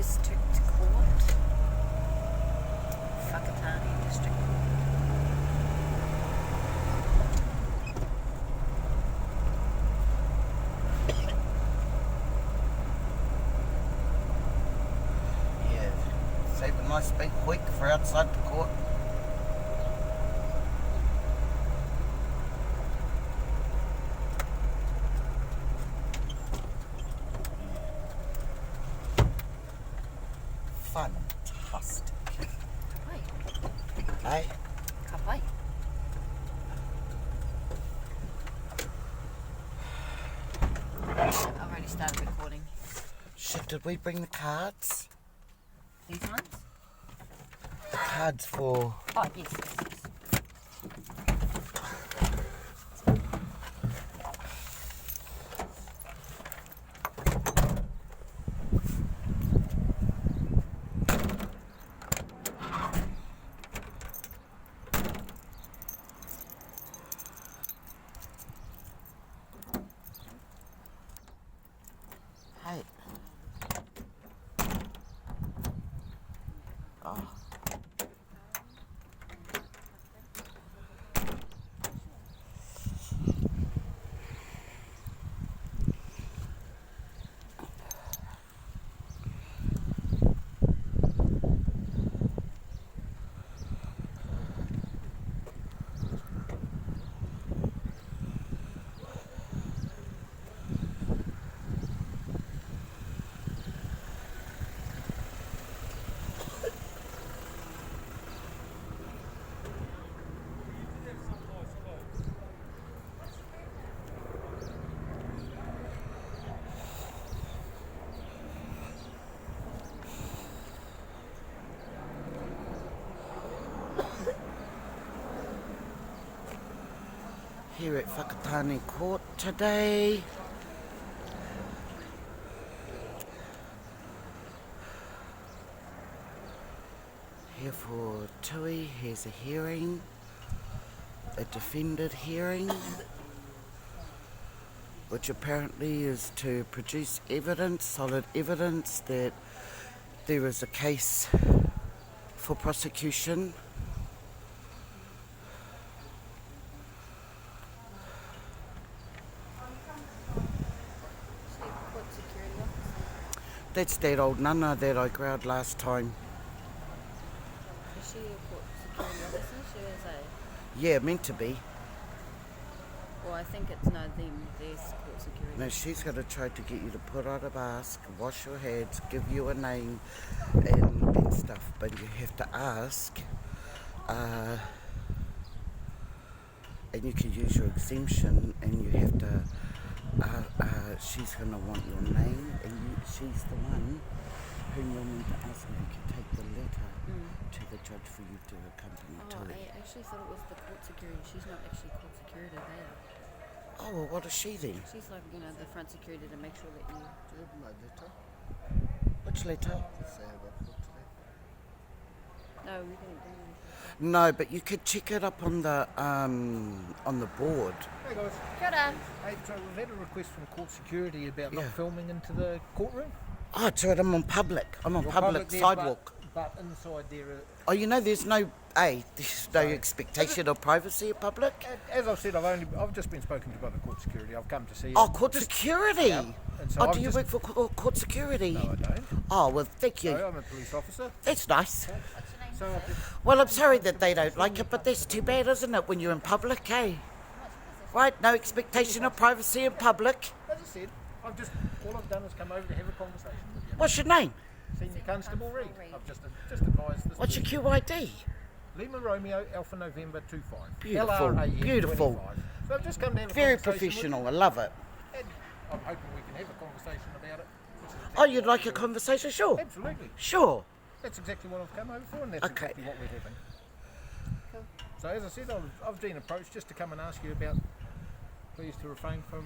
District Court. Whakatane District Court. Yeah, save a nice big week for outside the court. Fantastic. Hey? Ka pai. I've already started recording. Shit, did we bring the cards? These ones? The cards for... Oh, yes. Hey. Oh. Here at Whakatane Court today. Here for Tui, here's a hearing, a defended hearing, which apparently is to produce evidence, solid evidence that there is a case for prosecution. That's that old nana that I growled last time. Is she a court security officer? She is a... Yeah, meant to be. Well, I think it's no them. There's court security. No, she's going to try to get you to put on a mask, wash your hands, give you a name and stuff. But you have to ask, and you can use your exemption, and you have to, she's going to want your name, and she's the one who you'll need to ask if you can take the letter to the judge for you to accompany to it. I actually thought it was the court security. She's not actually court security there. Oh, well, what is she then? She's like, the front security to make sure that you... Do you have my letter? Which letter? To say about for today? No, we didn't bring anything. No, but you could check it up on the board. Hey guys. Kia ora. Hey, so we've had a request from court security about not Yeah. filming into the courtroom. Oh, it's right, I'm on public. I'm on You're public there, sidewalk. But inside there, Oh, there's no expectation of privacy in public. as I've said, I've just been spoken to by the court security. I've come to see you. Oh, court security. Yeah, and so Oh, I've do you just- work for court security? No, I don't. Oh, well, thank you. So I'm a police officer. That's nice. So I've just, Well, I'm sorry that they don't like it, but that's too bad, isn't it, when you're in public, eh? Right, no expectation of privacy in public. as I said, all I've done is come over to have a conversation with you. What's your name? Senior Constable Reid. I've just advised this. What's your QID? Lima Romeo Alpha November 25. Beautiful, LRAN beautiful. 25. So I've just come to have a Very conversation professional, I love it. with you, and I'm hoping we can have a conversation about it. which is Oh, exactly you'd what like a we're doing. conversation? Sure. Absolutely. Sure. That's exactly what I've come over for, and that's Okay. exactly what we're having. So as I said, I've been approached just to come and ask you about, please to refrain from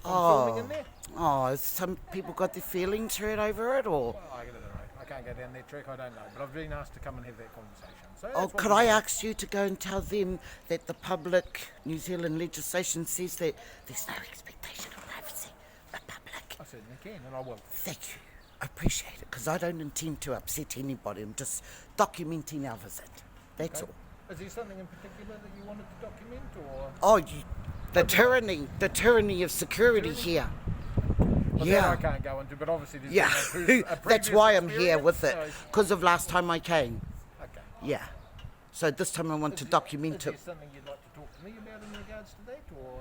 filming in there. Oh, some people got their feelings hurt over it, or? Well, I don't know. I can't go down that track, I don't know. But I've been asked to come and have that conversation. So Oh, that's what could we're I doing. ask you to go and tell them that the public New Zealand legislation says that there's no expectation of privacy for public? I certainly can, and I will. Thank you. I appreciate it, because I don't intend to upset anybody. I'm just documenting our visit. That's Okay. all. Is there something in particular that you wanted to document, or? Oh, the tyranny of security here. Well, Yeah. that I can't go into, but obviously there's Yeah, been a that's previous why I'm here experience, with it, so- because of last time I came. Okay. Yeah. So this time I want to document Is it. there something you'd like to talk to me about in regards to that, or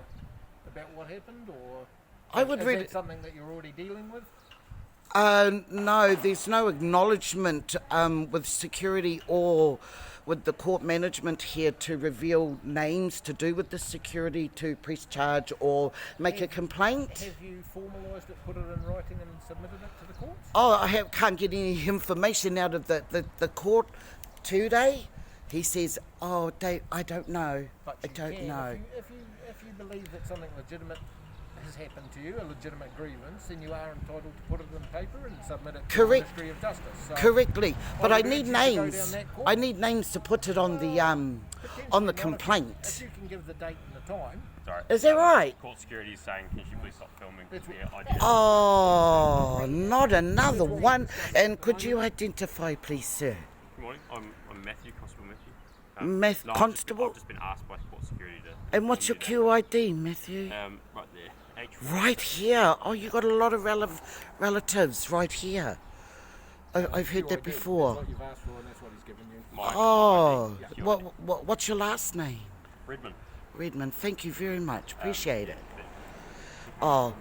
about what happened, or I would is really- that something that you're already dealing with? No, there's no acknowledgement with security or with the court management here to reveal names to do with the security to press charge or make a complaint. Have you formalised it, put it in writing, and submitted it to the courts? Oh, can't get any information out of the court today. He says, oh, Dave, I don't know. But I you don't can. know. If you believe that something legitimate has happened to you, a legitimate grievance, then you are entitled to put it in paper and submit it to the Correct. Ministry of Justice. So Correctly, but I would urge need you to go down names. that course. I need names to put it on the Potentially, complaint. If you can give the date and the time, Sorry. Is that right? Court security is saying, can you please stop filming? That's Yeah, I did. Oh, not another one. And could you identify, please, sir? Good morning. I'm Matthew, Constable Matthew. Constable? I've just been asked by court security to. And what's your film you QID, Matthew? that. Right there. Right here. Oh, you got a lot of relatives right here. I've heard that before. that's what you've asked for, and that's what he's given you. My Oh, Yeah. what's your last name? Redmond. Redmond, thank you very much. Appreciate it. Oh,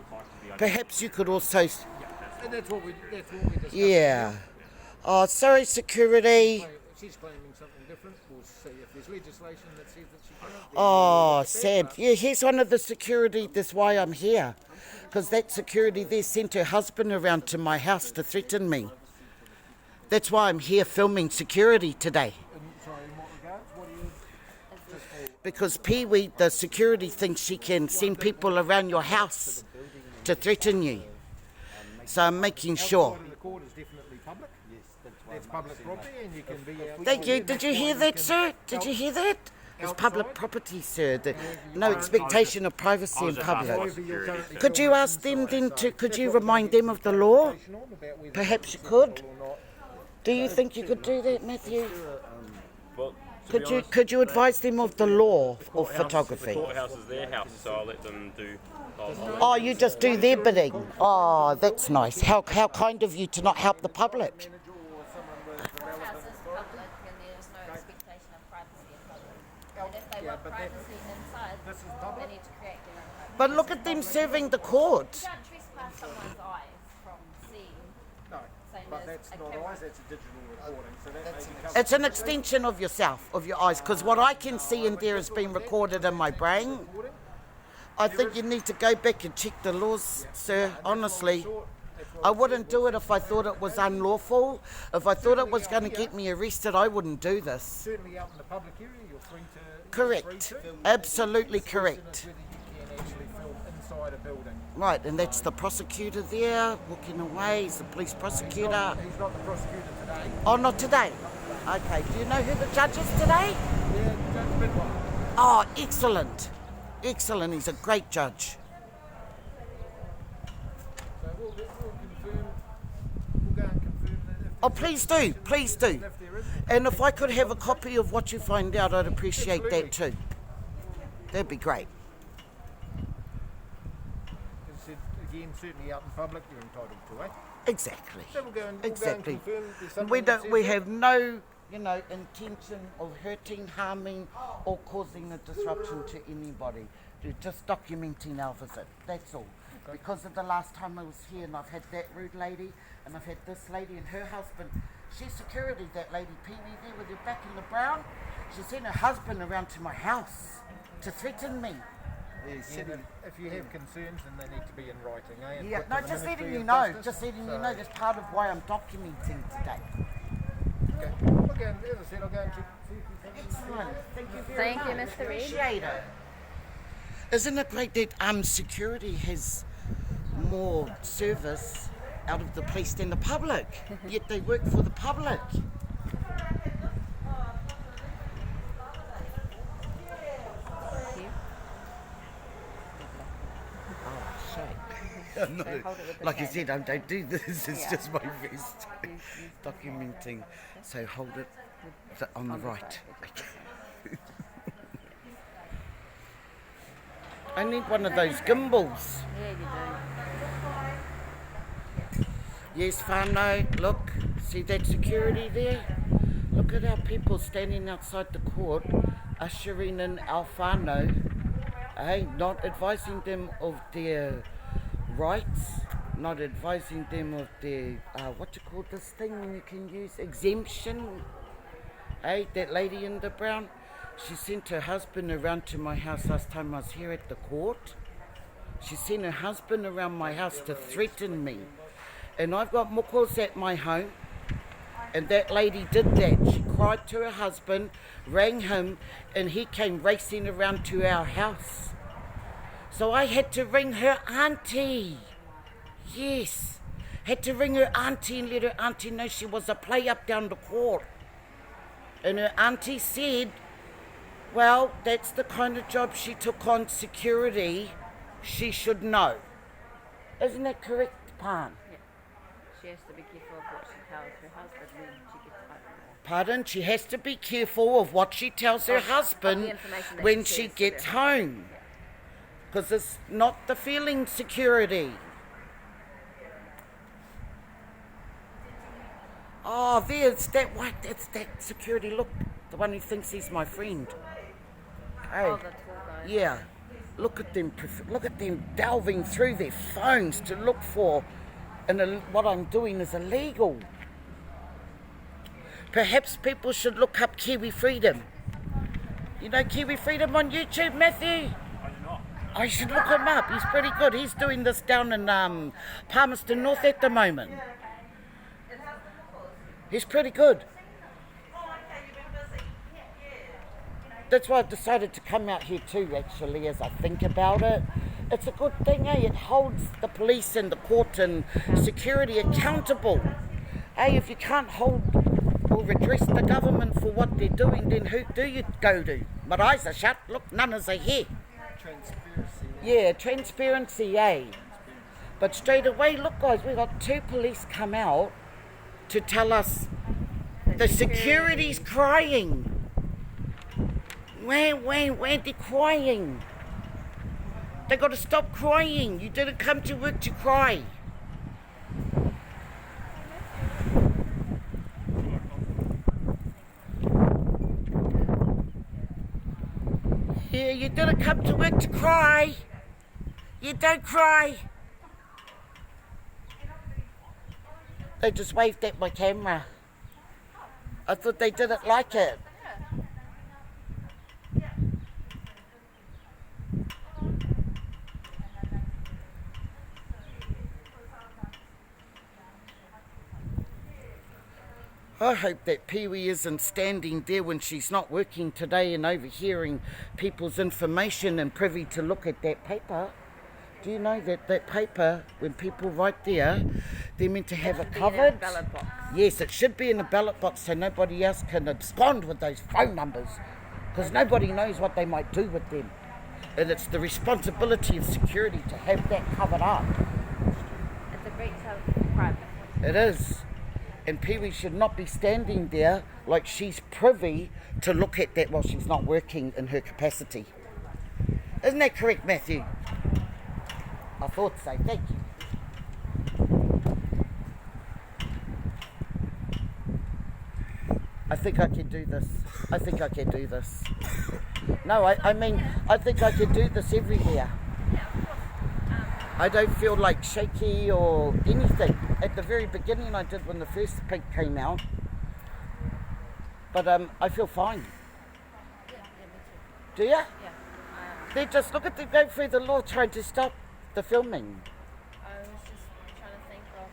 perhaps you could also... And that's what we discussed. Yeah. Oh, sorry, security. She's claiming something different. We'll see if there's legislation that says that she can't. then Oh, we'll look at that, sad. but- Yeah, he's one of the security. That's why I'm here. Because that security there sent her husband around to my house to threaten me. That's why I'm here filming security today. Sorry, in what regards? What do you... Because Pee-wee, the security, thinks she can send people around your house to threaten you. So I'm making sure. Outside of the court is definitely public. Yes, that's public property, and you can be out. Thank you. Did you hear that, sir? Did you hear that? It's public property, sir. No expectation of privacy in public. Could you ask them then to, could you remind them of the law? Perhaps you could. Do you think you could do that, Matthew? Well, to be honest, Could you advise them of the law of courthouse- photography? The courthouse is their house, so I'll let them do. Oh, you just do their bidding. Oh, that's nice. How kind of you to not help the public. House is public and there's no expectation of privacy in public. And if they want privacy inside, they need to create their own privacy. But look at them serving the court. You can't trespass someone's eyes from seeing. No, Same but as that's a not camera. eyes, that's a digital recording, so that may be covered. It's an extension of yourself, of your eyes, because what I can see in there has been recorded in my brain. I think you need to go back and check the laws, sir, honestly. I wouldn't do it if I thought it was unlawful. If I thought it was going to get me arrested, I wouldn't do this. Certainly out in the public area, you're free to... Correct. Absolutely correct. Whether you can actually film inside a building. Right, and that's the prosecutor there, walking away. He's the police prosecutor. He's not the prosecutor today. Oh, not today? Okay, do you know who the judge is today? Yeah, Judge Bidwell. Oh, excellent. Excellent, he's a great judge. So we'll confirm, we'll go and confirm that if Oh, please do, please do. if there is. And if I could have a copy of what you find out, I'd appreciate that too. That'd be great. As I said, again, certainly out in public, you're entitled to it. Exactly. So we'll go and Exactly. confirm there's something We that don't. We says have no, intention of hurting, harming, or causing a disruption to anybody. We're just documenting our visit. That's all. Because of the last time I was here, and I've had that rude lady, and I've had this lady and her husband. She's security, that lady Pee-wee there with her back in the brown. She sent her husband around to my house to threaten me. that if you have concerns, then they need to be in writing, eh? And Yeah, put no, to the just Ministry letting you of know. Justice. Just letting you So, know. That's part of why I'm documenting today. Okay. We'll go and, as I said, I'll go and check. See if there's something. Excellent. Thank you very Thank much. you, Mr. Reid. Appreciate it. Isn't it great that security has more service out of the police than the public? Yet they work for the public. Oh, shake. I'm not So hold it with the like I hand. said, I don't do this. It's Yeah. just my vest. Documenting. So hold it on the right. Okay. I need one of those gimbals. Yeah, you do. Yes, whanau, look, see that security there? Look at our people standing outside the court, ushering in our whanau, not advising them of their rights, not advising them of their, what you call this thing when you can use, exemption. That lady in the brown, she sent her husband around to my house last time I was here at the court. She sent her husband around my house to threaten me. And I've got mokos at my home. And that lady did that. She cried to her husband, rang him, and he came racing around to our house. So I had to ring her auntie. Yes. Had to ring her auntie and let her auntie know she was a play up down the court. And her auntie said, well, that's the kind of job she took on, security. She should know. Isn't that correct, Pan? Yeah. She has to be careful of what she tells her husband when she gets home. Pardon? She has to be careful of what she tells her husband the information that when she she says to gets her home. Because it's not the feeling security. Oh, there's that white, that's that security. Look, the one who thinks he's my friend. Hey, Oh, the tour guide. yeah. Look at them delving through their phones to look for, and what I'm doing is illegal. Perhaps people should look up Kiwi Freedom. You know Kiwi Freedom on YouTube, Matthew? I do not. I should look him up. He's pretty good. He's doing this down in Palmerston North at the moment. He's pretty good. That's why I've decided to come out here too, actually, as I think about it. It's a good thing, eh? It holds the police and the court and security accountable. If you can't hold or redress the government for what they're doing, then who do you go to? My eyes are shut. Look, none is are here. Transparency. Yeah, transparency, But straight away, look guys, we got 2 police come out to tell us the security's crying. Where they're crying? They got to stop crying. You didn't come to work to cry. Yeah, you didn't come to work to cry. You don't cry. They just waved at my camera. I thought they didn't like it. I hope that Pee-wee isn't standing there when she's not working today and overhearing people's information and privy to look at that paper. Do you know that that paper, when people write there, they're meant to have it covered? Ballot box. Yes, it should be in a ballot box so nobody else can abscond with those phone numbers, because nobody knows what they might do with them. And it's the responsibility of security to have that covered up. It's a great self-private. It is. And Pee-wee should not be standing there like she's privy to look at that while she's not working in her capacity. Isn't that correct, Matthew? I thought so. Thank you. I think I can do this. I think I can do this. No, I mean, I think I can do this everywhere. I don't feel like shaky or anything. At the very beginning I did when the first pig came out. But I feel fine. Yeah, me too. Do you? Yeah. They just look at them go through the law trying to stop the filming. I was just trying to think of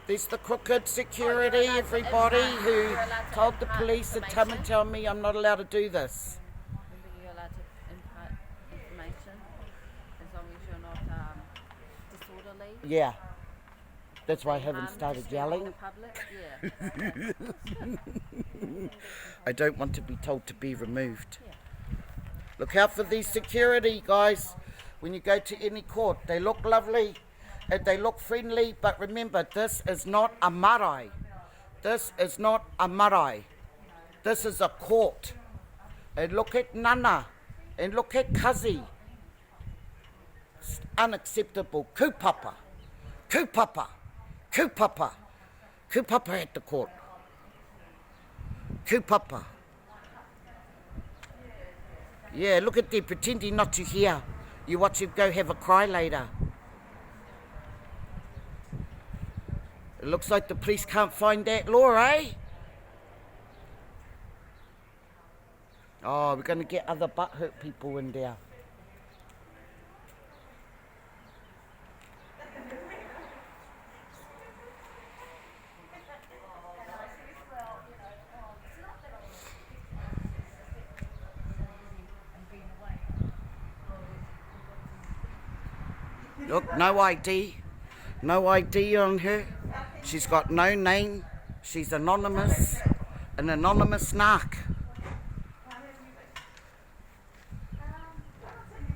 There's the crooked security, you're allowed to- everybody who you're allowed to told the impart police to come and information. tell me I'm not allowed to do this. remember you're allowed to impart information as long as you're not disorderly. Yeah. That's why I Harm, haven't started disturbing yelling. the public. Yeah. I don't want to be told to be removed. Yeah. Look out for these security guys. When you go to any court, they look lovely, and they look friendly, but remember, this is not a marae. This is not a marae. This is a court. And look at Nana, and look at Kazi. It's unacceptable. Kupapa, kupapa, kupapa, kupapa at the court. Kupapa. Yeah, look at them pretending not to hear. You watch him go have a cry later. It looks like the police can't find that law, eh? Oh, we're going to get other butthurt people in there. Look, no ID. No ID on her. She's got no name. She's anonymous. An anonymous narc.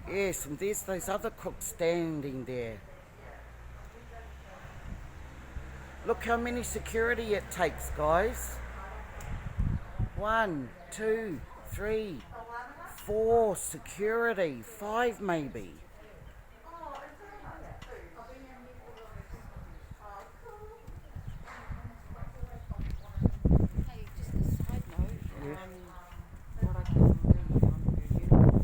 Yes, and there's those other crooks standing there. Look how many security it takes, guys. 1, 2, 3, 4 security. 5 maybe. Hey, just a side note, what I can read on her security,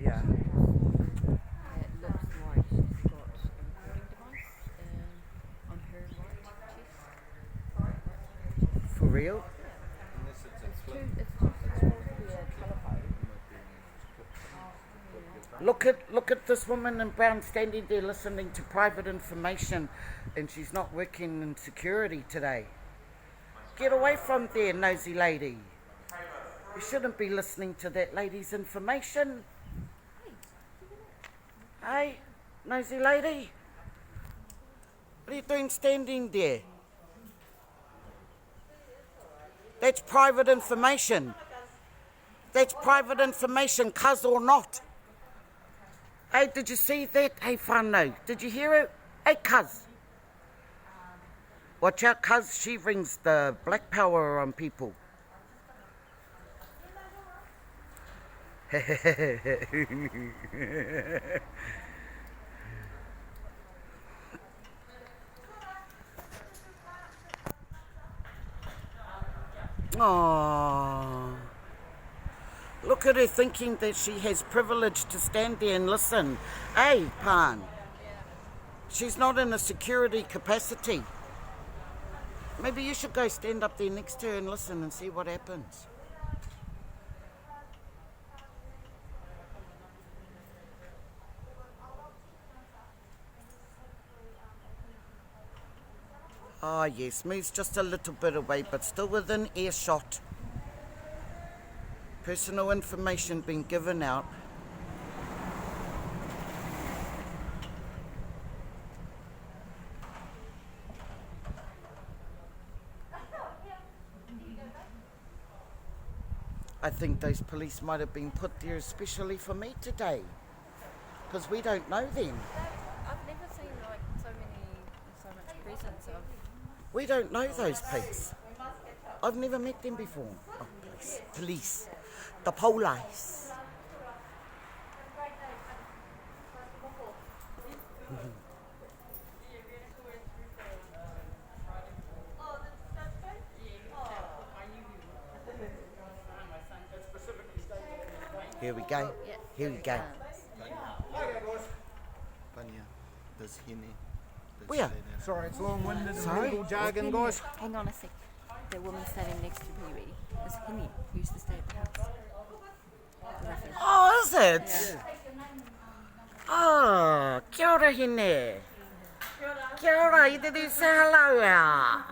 Yeah. it looks like she's got a recording device on her right chest. For real? It's too small to be a telephone. Look at this woman in brown standing there listening to private information, and she's not working in security today. Get away from there, nosy lady. You shouldn't be listening to that lady's information. Hey, nosy lady. What are you doing standing there? That's private information. That's private information, cuz or not. Hey, did you see that? Hey, whanau, did you hear it? Hey, cuz. Watch out, cuz, she brings the black power on people. Aww. Look at her thinking that she has privilege to stand there and listen. Hey, Pan. She's not in a security capacity. Maybe you should go stand up there next to her and listen and see what happens. Ah, yes, moves just a little bit away, but still within earshot. Personal information being given out. I think those police might have been put there especially for me today, because we don't know them. I've never seen like so much presence of. We don't know those pigs. I've never met them before. Oh, police. The police. Here we go. Here we go. Pania, there's Hene. Where? Sorry, it's long-winded and Sorry? legal jargon, guys. Hang on a sec. The woman standing next to me is Hini, who used to stay at the house. Roughly. Oh, is it? Yeah. Oh, kia ora hine. Kia ora, you didn't say hello.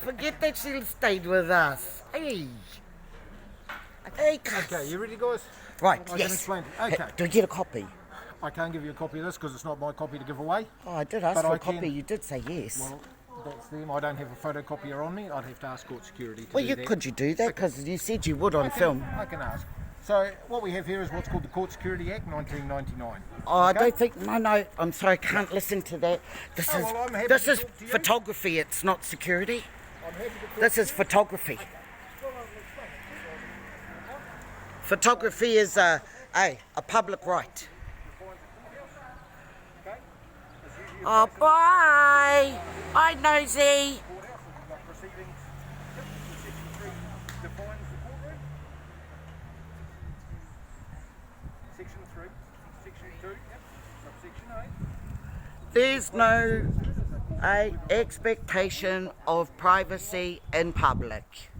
Forget that she stayed with us. Hey. Hey, Okay, you ready, guys? Right, I can yes. explain. Hey, Okay. do you get a copy? I can't give you a copy of this because it's not my copy to give away. Oh, I did ask But for I a copy. can- You did say yes. Well, that's them. I don't have a photocopier on me. I'd have to ask court security to Well, do you that. could you do that? Because you said you would on film. I can ask. So what we have here is what's called the Court Security Act 1999. Oh, I don't think. No. I'm sorry. I can't listen to that. This Oh, is well, I'm happy this to is talk to you. photography. It's not security. I'm happy to talk This is photography. Photography is a public right. Oh, bye. Bye, Nosy. courthouse and we've got proceedings. Yep, Section 3 defines the courtroom. Section 3, Section 2, yep, subsection 8. There's no expectation of privacy in public.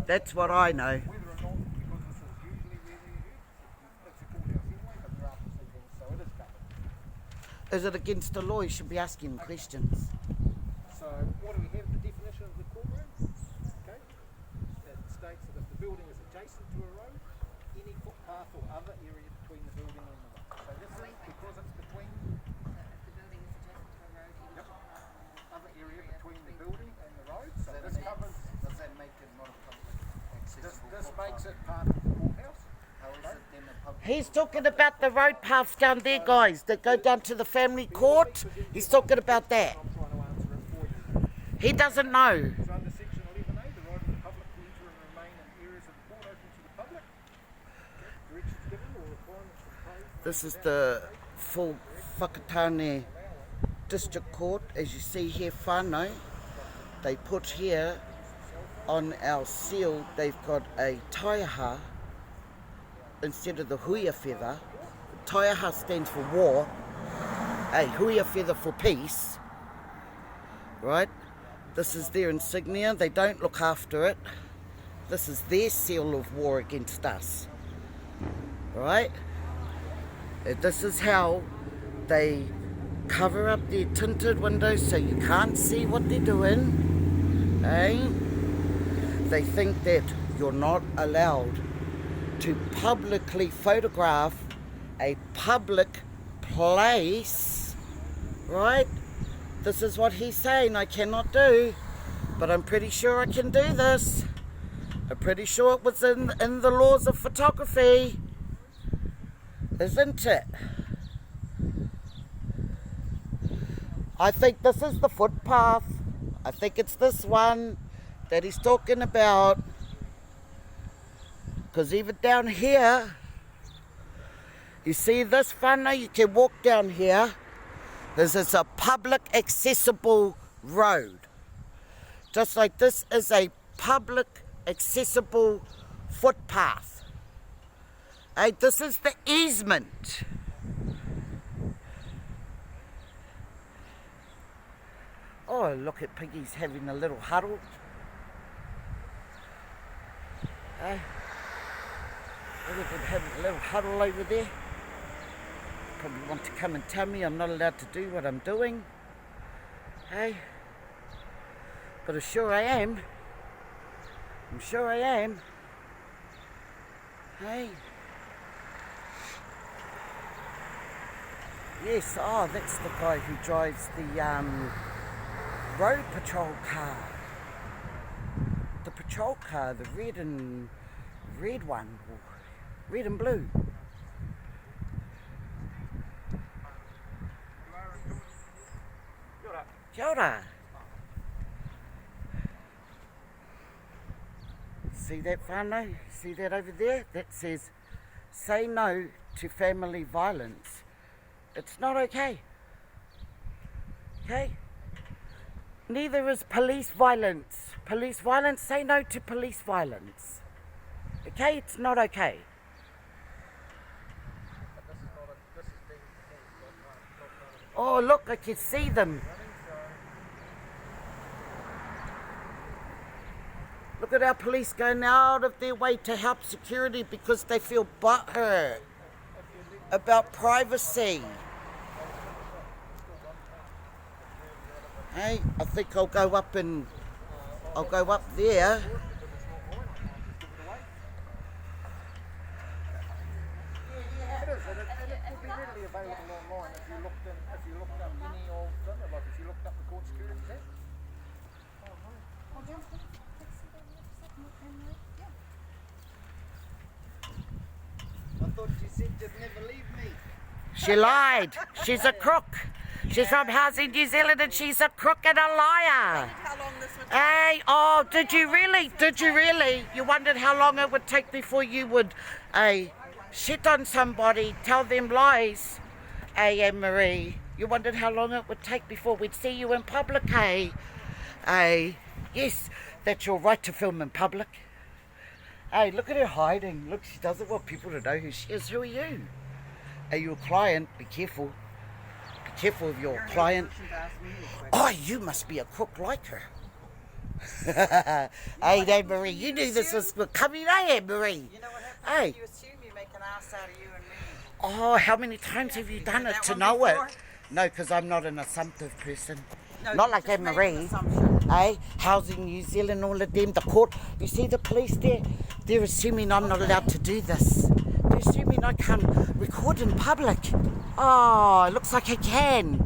That's what I know. Whether or not, because this is usually where they're used, it's a courthouse anyway, but there are proceedings, so it is covered. Is it against the law? You should be asking questions. So what do we have? The definition of the courtroom. Okay. It states that if the building is adjacent to a road, any footpath or other area between the building and the road. So this is because it's between If the building is adjacent to a road, any footpath or other area between the building and the road. So this covers. Does that make it not a public accessible? This makes it part of the courthouse. How is it then a public? He's talking about the road paths down there, guys, that go down to the family court. He's talking about that. I'm trying to answer it for you. He doesn't know. So under section 11A, the right of the public to enter and remain in areas of the court open to the public. Okay. Directions given or requirements imposed. This is the full Whakatane District Court, as you see here, whanau. They put here on our seal, they've got a taiaha instead of the huia feather. Taiaha stands for war, a huia feather for peace, right? This is their insignia, they don't look after it. This is their seal of war against us, right? This is how they cover up their tinted windows so you can't see what they're doing, eh? They think that you're not allowed to publicly photograph a public place, right? This is what he's saying I cannot do, but I'm pretty sure I can do this. I'm pretty sure it was in the laws of photography, isn't it? I think this is the footpath. I think it's this one that he's talking about. Because even down here, you see this whanau, you can walk down here. This is a public accessible road. Just like this is a public accessible footpath. Hey, this is the easement. Oh, look at Piggy's having a little huddle. Hey, look at them having a little huddle over there. Probably want to come and tell me I'm not allowed to do what I'm doing. Hey, but I'm sure I am. I'm sure I am. Hey. Yes, oh, that's the guy who drives the road patrol car. The patrol car, the red one, red and blue. Kia ora. See that whanau? See that over there? That says, say no to family violence. It's not okay. Okay? Neither is police violence. Police violence, say no to police violence. Okay? It's not okay. Oh, look, I can see them. Look at our police going out of their way to help security because they feel butthurt about privacy. Hey, I think I'll go up there. It would be readily available online if you looked up any of them, like if you looked up the Court Security Act. thought you said just never leave me. She lied. She's a crook. She's from Housing New Zealand and she's a crook and a liar. How long this would Hey, oh, did you really? Did you really? You wondered how long it would take before you would, shit on somebody, tell them lies, Anne-Marie. You wondered how long it would take before we'd see you in public, yes, that's your right to film in public. Hey, look at her hiding. Look, she doesn't want people to know who she is. Who are you? Are you a client? Be careful. Be careful of your client. Oh, you must be a crook like her. Hey, Anne-Marie, you knew this was coming, Anne-Marie? You know what happens Hey. if you assume you make an ass out of you and me? Oh, how many times have you done it that to one know before? it? No, because I'm not an assumptive person. No, Not you like just made an Anne-Marie. assumption. Housing New Zealand, all of them, the court. You see the police there? They're assuming I'm not allowed to do this. They're assuming I can't record in public. Oh, it looks like I can.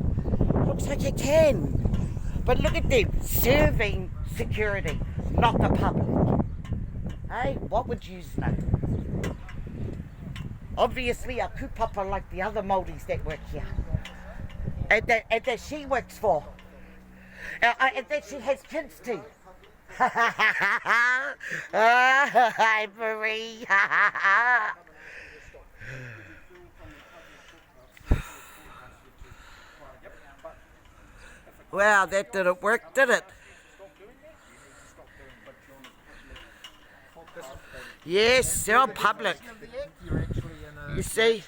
Looks like I can. But look at them, serving security, not the public. Hey, what would you know? Obviously, a kupapa like the other Māoris that work here. And that she works for. And that she has kids to. Hi, Marie. Wow, that didn't work, did it? Yes, they're on public. You see?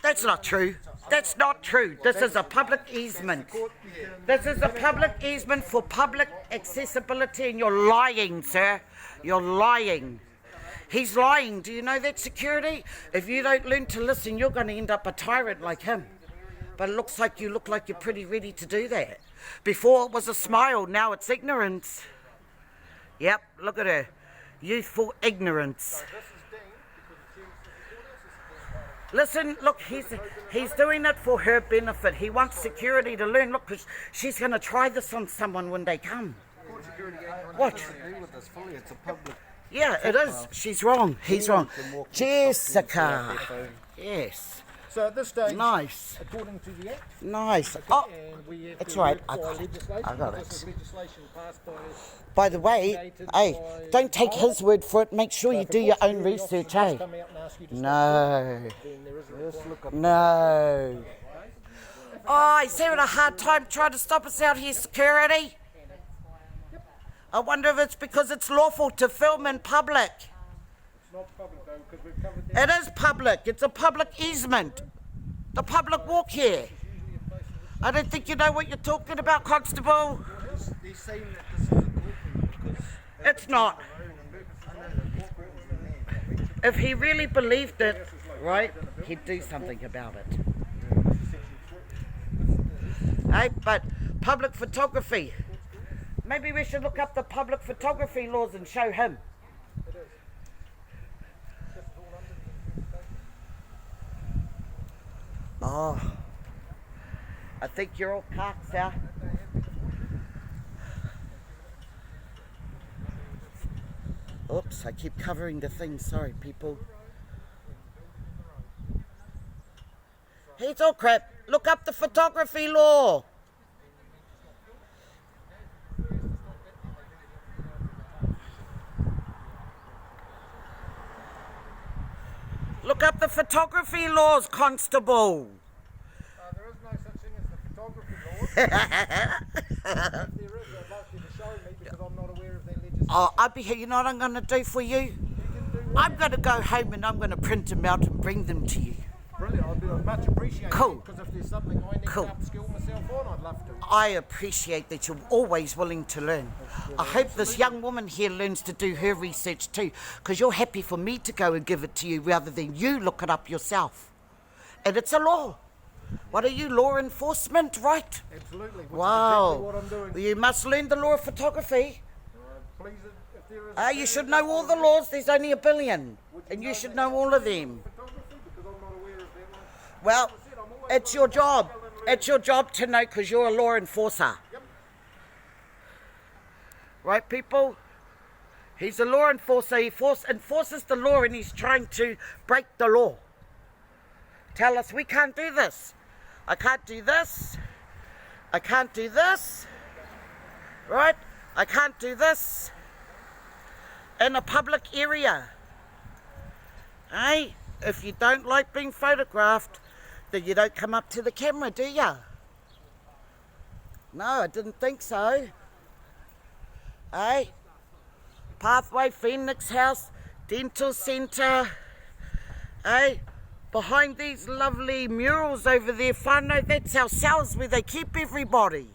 That's not true. That's not true. This is a public easement. This is a public easement for public accessibility, and you're lying, sir. You're lying. He's lying. Do you know that, security? If you don't learn to listen, you're going to end up a tyrant like him. But it looks like you look like you're pretty ready to do that. Before it was a smile, now it's ignorance. Yep, look at her. Youthful ignorance. Listen, look, he's doing it for her benefit. He wants security to learn. Look, 'cause she's going to try this on someone when they come. What? It's a public. Yeah, it is. She's wrong. He's wrong. Jessica. Yes. So at this stage, Nice. according to the Act, Nice. Oh, and we have it's to right. work I by got it. legislation. I got This is it. legislation passed By the way, hey, don't take his word for it. Make sure you do your own research, hey? No. No. Oh, he's having a hard time trying to stop us out here, security. I wonder if it's because it's lawful to film in public. It is public. It's a public easement. The public walk here. I don't think you know what you're talking about, Constable. They're saying that this is a courtroom because It's not. If he really believed it, right, he'd do something about it. Hey, but public photography. Maybe we should look up the public photography laws and show him. Oh, I think you're all carks out. Oops, I keep covering the thing. Sorry, people. It's all crap. Look up the photography law. Look up the photography laws, Constable. There is no such thing as the photography laws. If there is, I'd like you to show me because I'm not aware of that legislation. Oh, I'll be here. You know what I'm going to do for you? I'm going to go home and I'm going to print them out and bring them to you. Brilliant, I'd be much appreciated. Cool. Because if there's something I need Cool. to upskill myself on, I'd love to. I appreciate that you're always willing to learn. I hope this young woman here learns to do her research too, because you're happy for me to go and give it to you rather than you look it up yourself. And it's a law. What are you, law enforcement, right? Absolutely. Which Wow. is exactly what I'm doing. You must learn the law of photography. Please, if there is You should know all the laws. There's only 1 billion. And you should know all of them. photography, because I'm not aware of that one. Well, it's your job. It's your job to know because you're a law enforcer. Yep. Right, people? He's a law enforcer. He enforces the law and he's trying to break the law. Tell us we can't do this. I can't do this. I can't do this. Right? I can't do this in a public area. Hey, if you don't like being photographed, then you don't come up to the camera, do ya? No, I didn't think so. Hey, Pathway, Phoenix House, Dental Centre. Hey, behind these lovely murals over there, whanau, that's our cells where they keep everybody.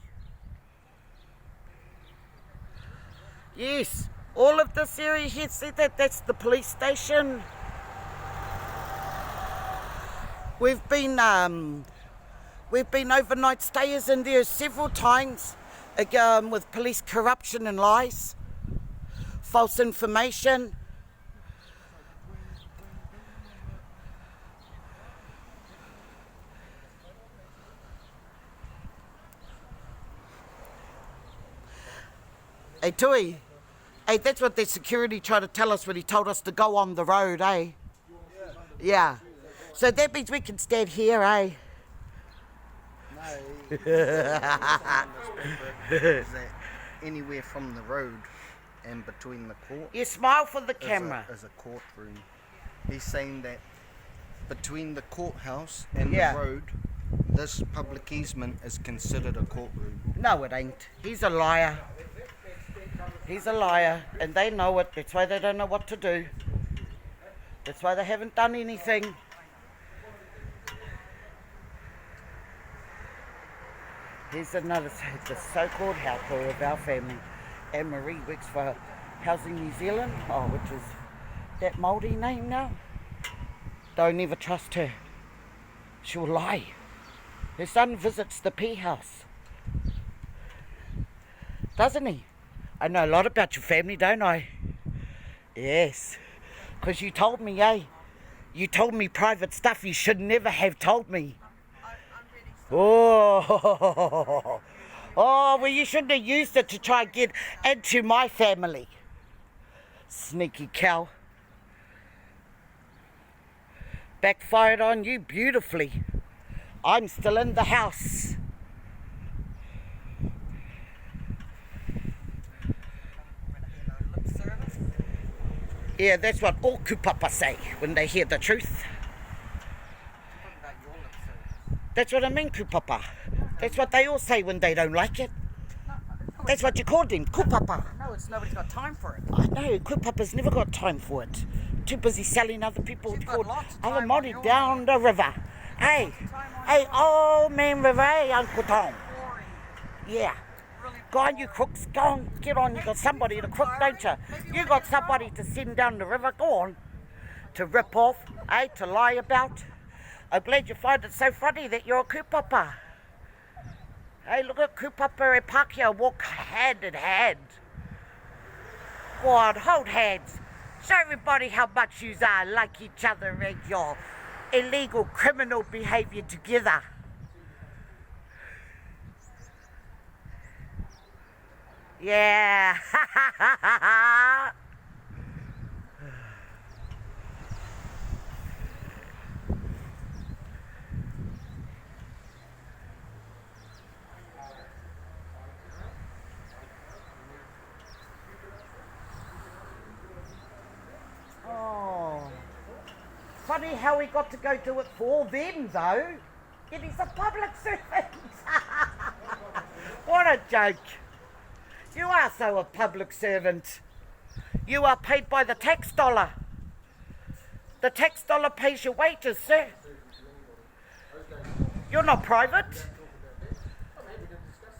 Yes, all of this area here, see that? That's the police station. We've been overnight stayers in there several times, with police corruption and lies, false information. Hey Tui, hey, that's what the security tried to tell us when he told us to go on the road, eh? Yeah. So that means we can stand here, eh? No, is that anywhere from the road and between the court You smile for the camera. is a courtroom. He's saying that between the courthouse and Yeah. the road, this public easement is considered a courtroom. No, it ain't. He's a liar. He's a liar, and they know it. That's why they don't know what to do. That's why they haven't done anything. Here's another, the so-called helper of our family. Anne-Marie works for Housing New Zealand, which is that Māori name now. Don't ever trust her. She'll lie. Her son visits the P house. Doesn't he? I know a lot about your family, don't I? Yes. Because you told me, eh? You told me private stuff you should never have told me. Oh, well, you shouldn't have used it to try and get into my family. Sneaky cow. Backfired on you beautifully. I'm still in the house. Yeah, that's what all kupapa say when they hear the truth. That's what I mean, kupapa. That's what they all say when they don't like it. That's what you call them, kupapa. No, it's nobody's got time for it. I know, kupapa's never got time for it. Too busy selling other people She's got called lots of other time on Māori your down the river. Hey, hey, old man river, hey, Uncle Tom. Yeah. Go on, you crooks, go on, get on. You got somebody to crook, don't you? You got somebody to send down the river, go on. To rip off, to lie about. I'm glad you find it so funny that you're a kupapa. Hey, look at kupapa and Pākehā walk hand in hand. Go on, hold hands. Show everybody how much you are like each other and your illegal criminal behaviour together. Yeah. Oh. Funny how we got to go do it for them though. Yet he's a public servant. What a joke. You are so a public servant. You are paid by the tax dollar. The tax dollar pays your wages, sir. You're not private.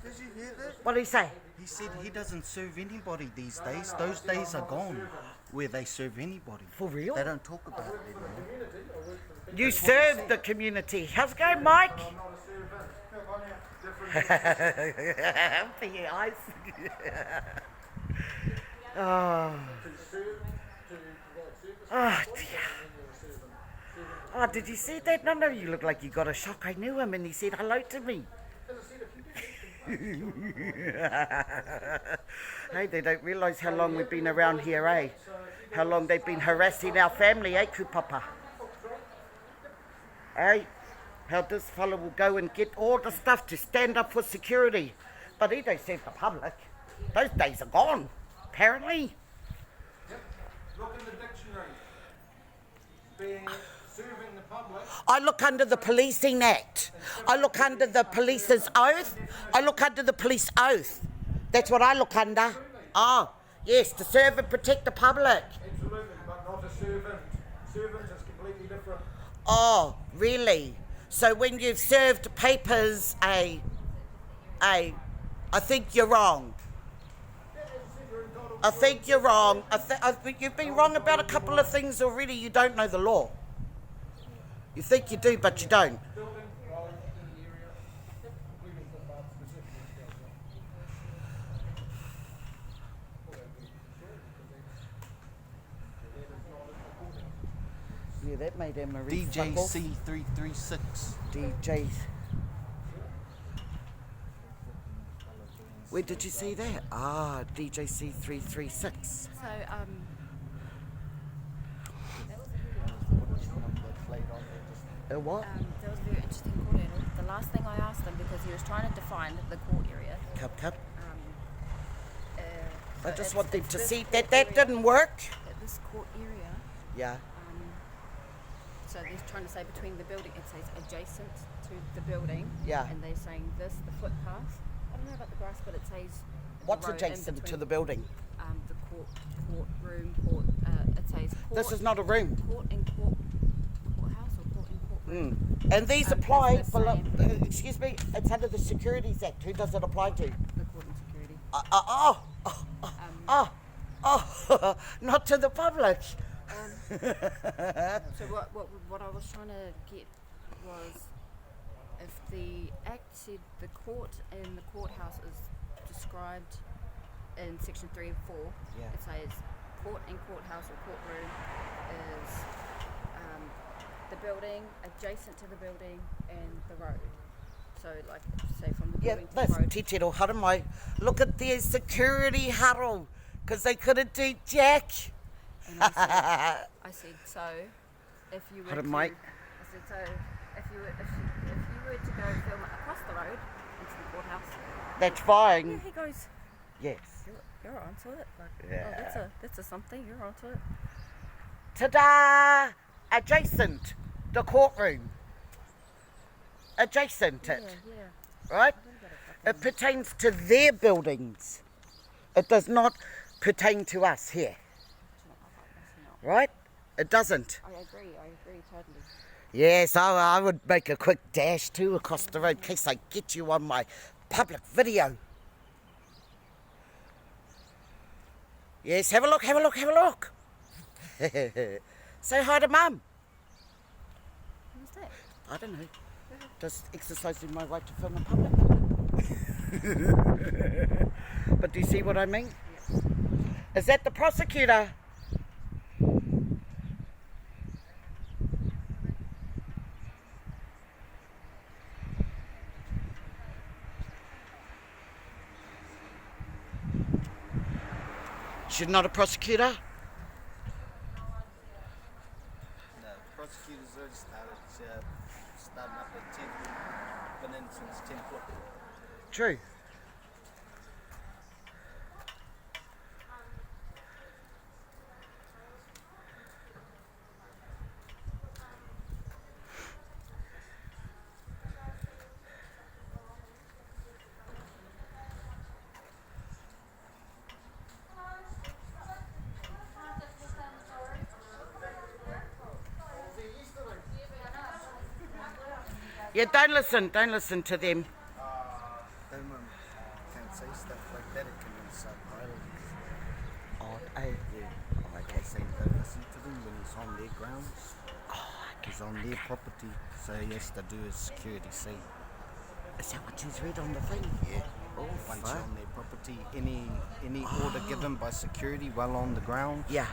Did you hear that? What did he say? He said he doesn't serve anybody these days. Those days are gone where they serve anybody. For real? They don't talk about it anymore. You serve the community. How's it going, Mike? For your eyes. Oh. Oh, dear. Oh, did you see that? No, you look like you got a shock. I knew him and he said hello to me. Hey, they don't realise how long we've been around here, eh? How long they've been harassing our family, eh, kupapa? Eh? How this fella will go and get all the stuff to stand up for security. But he don't serve the public. Those days are gone, apparently. Yep. Look in the dictionary. Serving the public. I look under the Policing Act. I look under the police's oath. I look under the police oath. That's what I look under. Oh, yes, to serve and protect the public. Absolutely, but not a servant. Servant is completely different. Oh, really? So when you've served papers, I think you're wrong. I think you're wrong. You've been wrong about a couple of things already. You don't know the law. You think you do, but you don't. Building, road, any area, including footpaths specifically. Yeah, that made Emma read fuck off. DJC 336. DJ. Where did you see that? Ah, DJC 336. So, What? that was a very interesting court order. The last thing I asked him, because he was trying to define the court area. Cup. So I just it's- want them it's to this see court that that area- didn't work. This court area. Yeah. So they're trying to say between the building, it says adjacent to the building. Yeah. And they're saying this, the footpath. I don't know about the grass, but it says. the What's road in adjacent to between, the building? The courtroom, it says court. This is not a room. Courthouse or court and courtroom. And these It's apply, the same. excuse me, it's under the Securities Act. Who does it apply to? The court and security. Not to the public. So what I was trying to get was, if the Act said the court and the courthouse is described in section 3 and 4, Yeah. it says court and courthouse or courtroom is the building, adjacent to the building, and the road. So, like, say from the Yeah, building to that's the road. te tiro haramai. Look at their security huddle, because they couldn't do jack. And I said, so if you were Haramai. to, I said, so if you were to go film it across the road into the courthouse, That's yeah, fine. he goes, Yes. you're onto it. Like, Yeah. oh, that's a something. You're onto it. Ta-da! Adjacent the courtroom. Adjacent it, Yeah. right? It pertains to their buildings. It does not pertain to us here, right? It doesn't. I agree totally. Yes, I would make a quick dash too across the road in case I get you on my public video. Yes, have a look. Say hi to Mum. Who's that? I don't know. Just exercising my right to film in public. But do you see what I mean? Yes. Is that the prosecutor? She's not a prosecutor? No, prosecutors already starting up at 10. Been in since 10 o'clock. True. Yeah, don't listen to them. Can't say stuff like that, it can incite violence. Oh, Okay, say don't listen to them when he's on their grounds. He's on their property, so he has to do his security see. Is that what he's read on the thing? Yeah. Oh, Once fuck. you're on their property, any order given by security while on the ground, Yeah.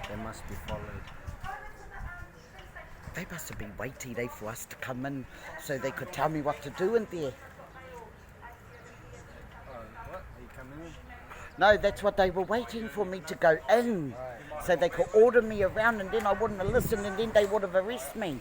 they must be followed. They must have been waiting for us to come in so they could tell me what to do in there. No, that's what they were waiting for me to go in. So they could order me around and then I wouldn't have listened and then they would have arrested me.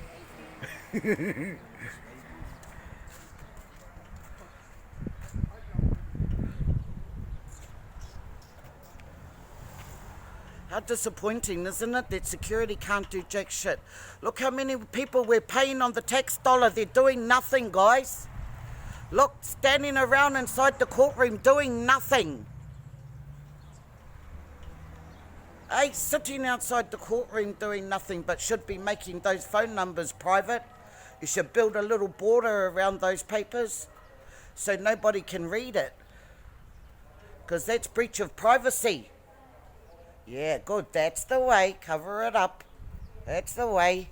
How disappointing, isn't it, that security can't do jack shit? Look how many people we're paying on the tax dollar. They're doing nothing, guys. Look, standing around inside the courtroom doing nothing. Hey, sitting outside the courtroom doing nothing, but should be making those phone numbers private. You should build a little border around those papers so nobody can read it. Because that's breach of privacy. Yeah, good. That's the way. Cover it up. That's the way.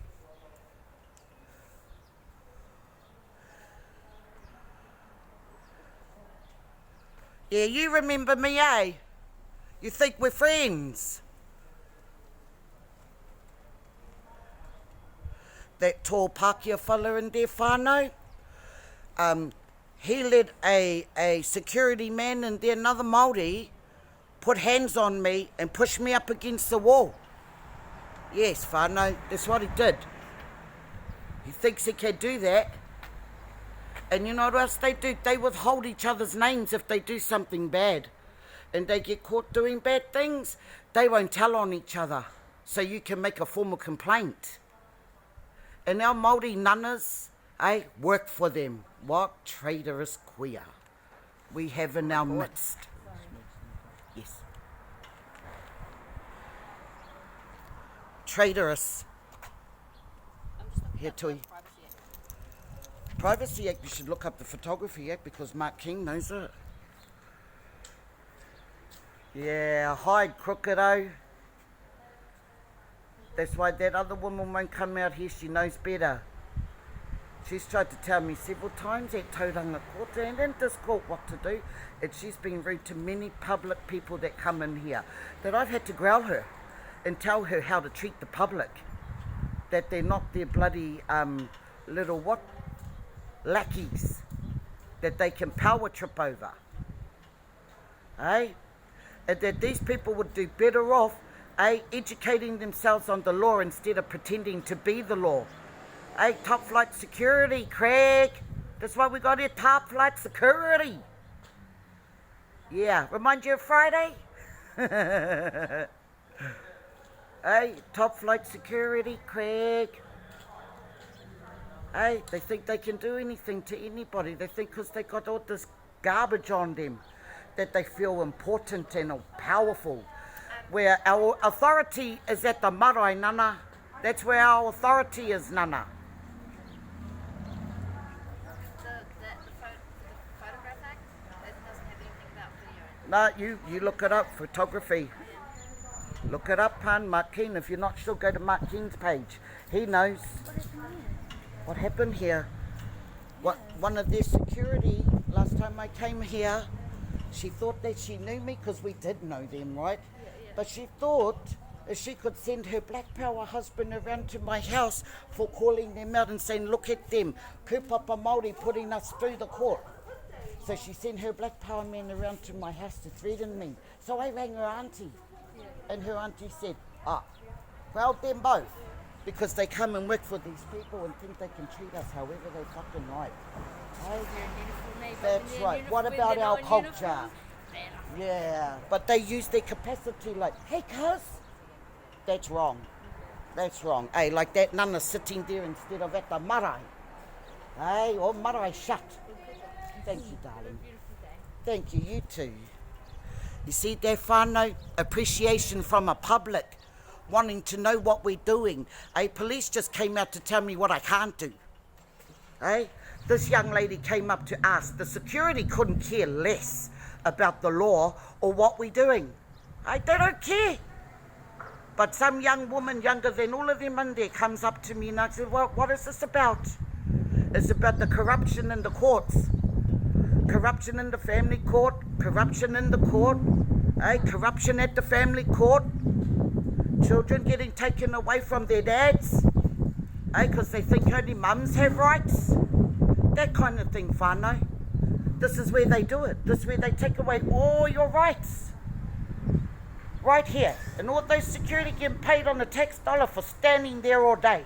Yeah, you remember me, eh? You think we're friends? That tall Pākehā fella in there, whanau, he let a security man and then another Māori put hands on me and push me up against the wall. Yes, whanau, that's what he did. He thinks he can do that. And you know what else they do? They withhold each other's names if they do something bad. And they get caught doing bad things, they won't tell on each other. So you can make a formal complaint. And our Māori nanas, work for them. What traitorous queer we have in our midst. Yes. Traitorous. Here, Tui. Privacy Act, you should look up the Photography Act because Mark King knows it. Yeah, hide crooked-o. That's why that other woman won't come out here, she knows better. She's tried to tell me several times at Tauranga Court and in this court what to do, and she's been rude to many public people that come in here, that I've had to growl her and tell her how to treat the public, that they're not their bloody little lackeys that they can power trip over. And that these people would do better off educating themselves on the law instead of pretending to be the law. Top flight security, Craig. That's why we got here, top flight security. Yeah, remind you of Friday? Top flight security, Craig. They think they can do anything to anybody. They think because they got all this garbage on them that they feel important and powerful. Where our authority is at the marae, nana. That's where our authority is, nana. The Photograph Act, it doesn't have anything about video. No, you look it up, photography. Look it up, hun, Mark Keane. If you're not sure, go to Mark Keane's page. He knows. What happened here? One of their security, last time I came here, she thought that she knew me because we did know them, right? Yeah. But she thought if she could send her Black Power husband around to my house for calling them out and saying, look at them, kupapa Māori putting us through the court. So she sent her Black Power man around to my house to threaten me. So I rang her auntie, and her auntie said, well, them both. Because they come and work for these people and think they can treat us however they fucking like. That's right. What about our culture? Yeah, but they use their capacity like, hey, cuz. That's wrong. That's wrong. Like that nana sitting there instead of at the marae. Or marae shut. Thank you, darling. Thank you, you too. You see, there whanau, appreciation from a public. Wanting to know what we're doing. Police just came out to tell me what I can't do. This young lady came up to ask. The security couldn't care less about the law or what we're doing. They don't care. But some young woman, younger than all of them in there, comes up to me and I said, well, what is this about? It's about the corruption in the courts. Corruption in the family court, corruption in the court, corruption at the family court. Children getting taken away from their dads, because they think only mums have rights. That kind of thing, whanau. This is where they do it. This is where they take away all your rights. Right here. And all those security getting paid on the tax dollar for standing there all day.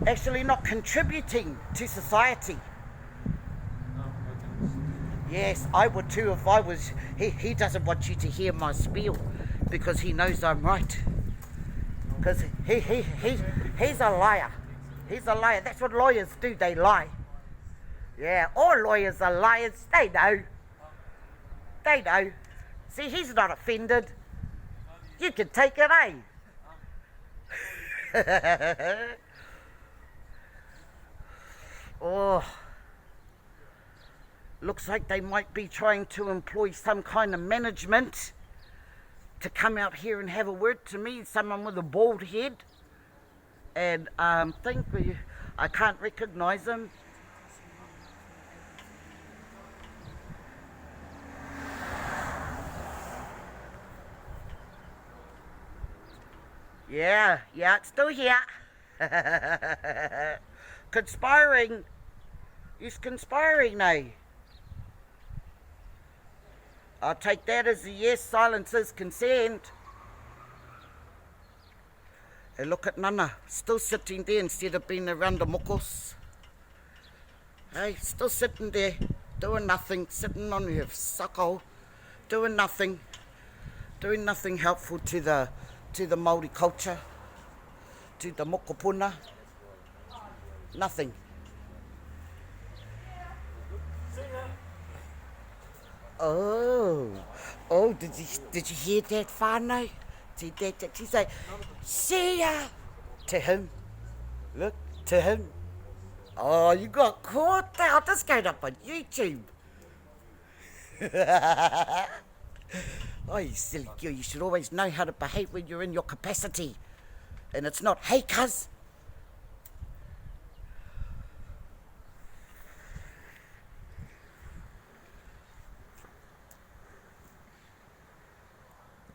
Actually not contributing to society. Yes, I would too if I was... He doesn't want you to hear my spiel because he knows I'm right. Because he's a liar. He's a liar. That's what lawyers do, they lie. Yeah, all lawyers are liars. They know. They know. See, he's not offended. You can take it, eh? Oh. Looks like they might be trying to employ some kind of management to come out here and have a word to me. Someone with a bald head. And I can't recognise him. Yeah, it's still here. Conspiring. He's conspiring now. I'll take that as a yes. Silence is consent. And look at Nana, still sitting there instead of being around the mokos. Hey, still sitting there, doing nothing, sitting on her sako, doing nothing helpful to the Māori culture, to the mokopuna. Nothing. Oh, did you hear that, whanau? Did she say, see ya, to him? Look, to him. Oh, you got caught there. This going up on YouTube. Oh, you silly girl, you should always know how to behave when you're in your capacity. And it's not, hey, cuz.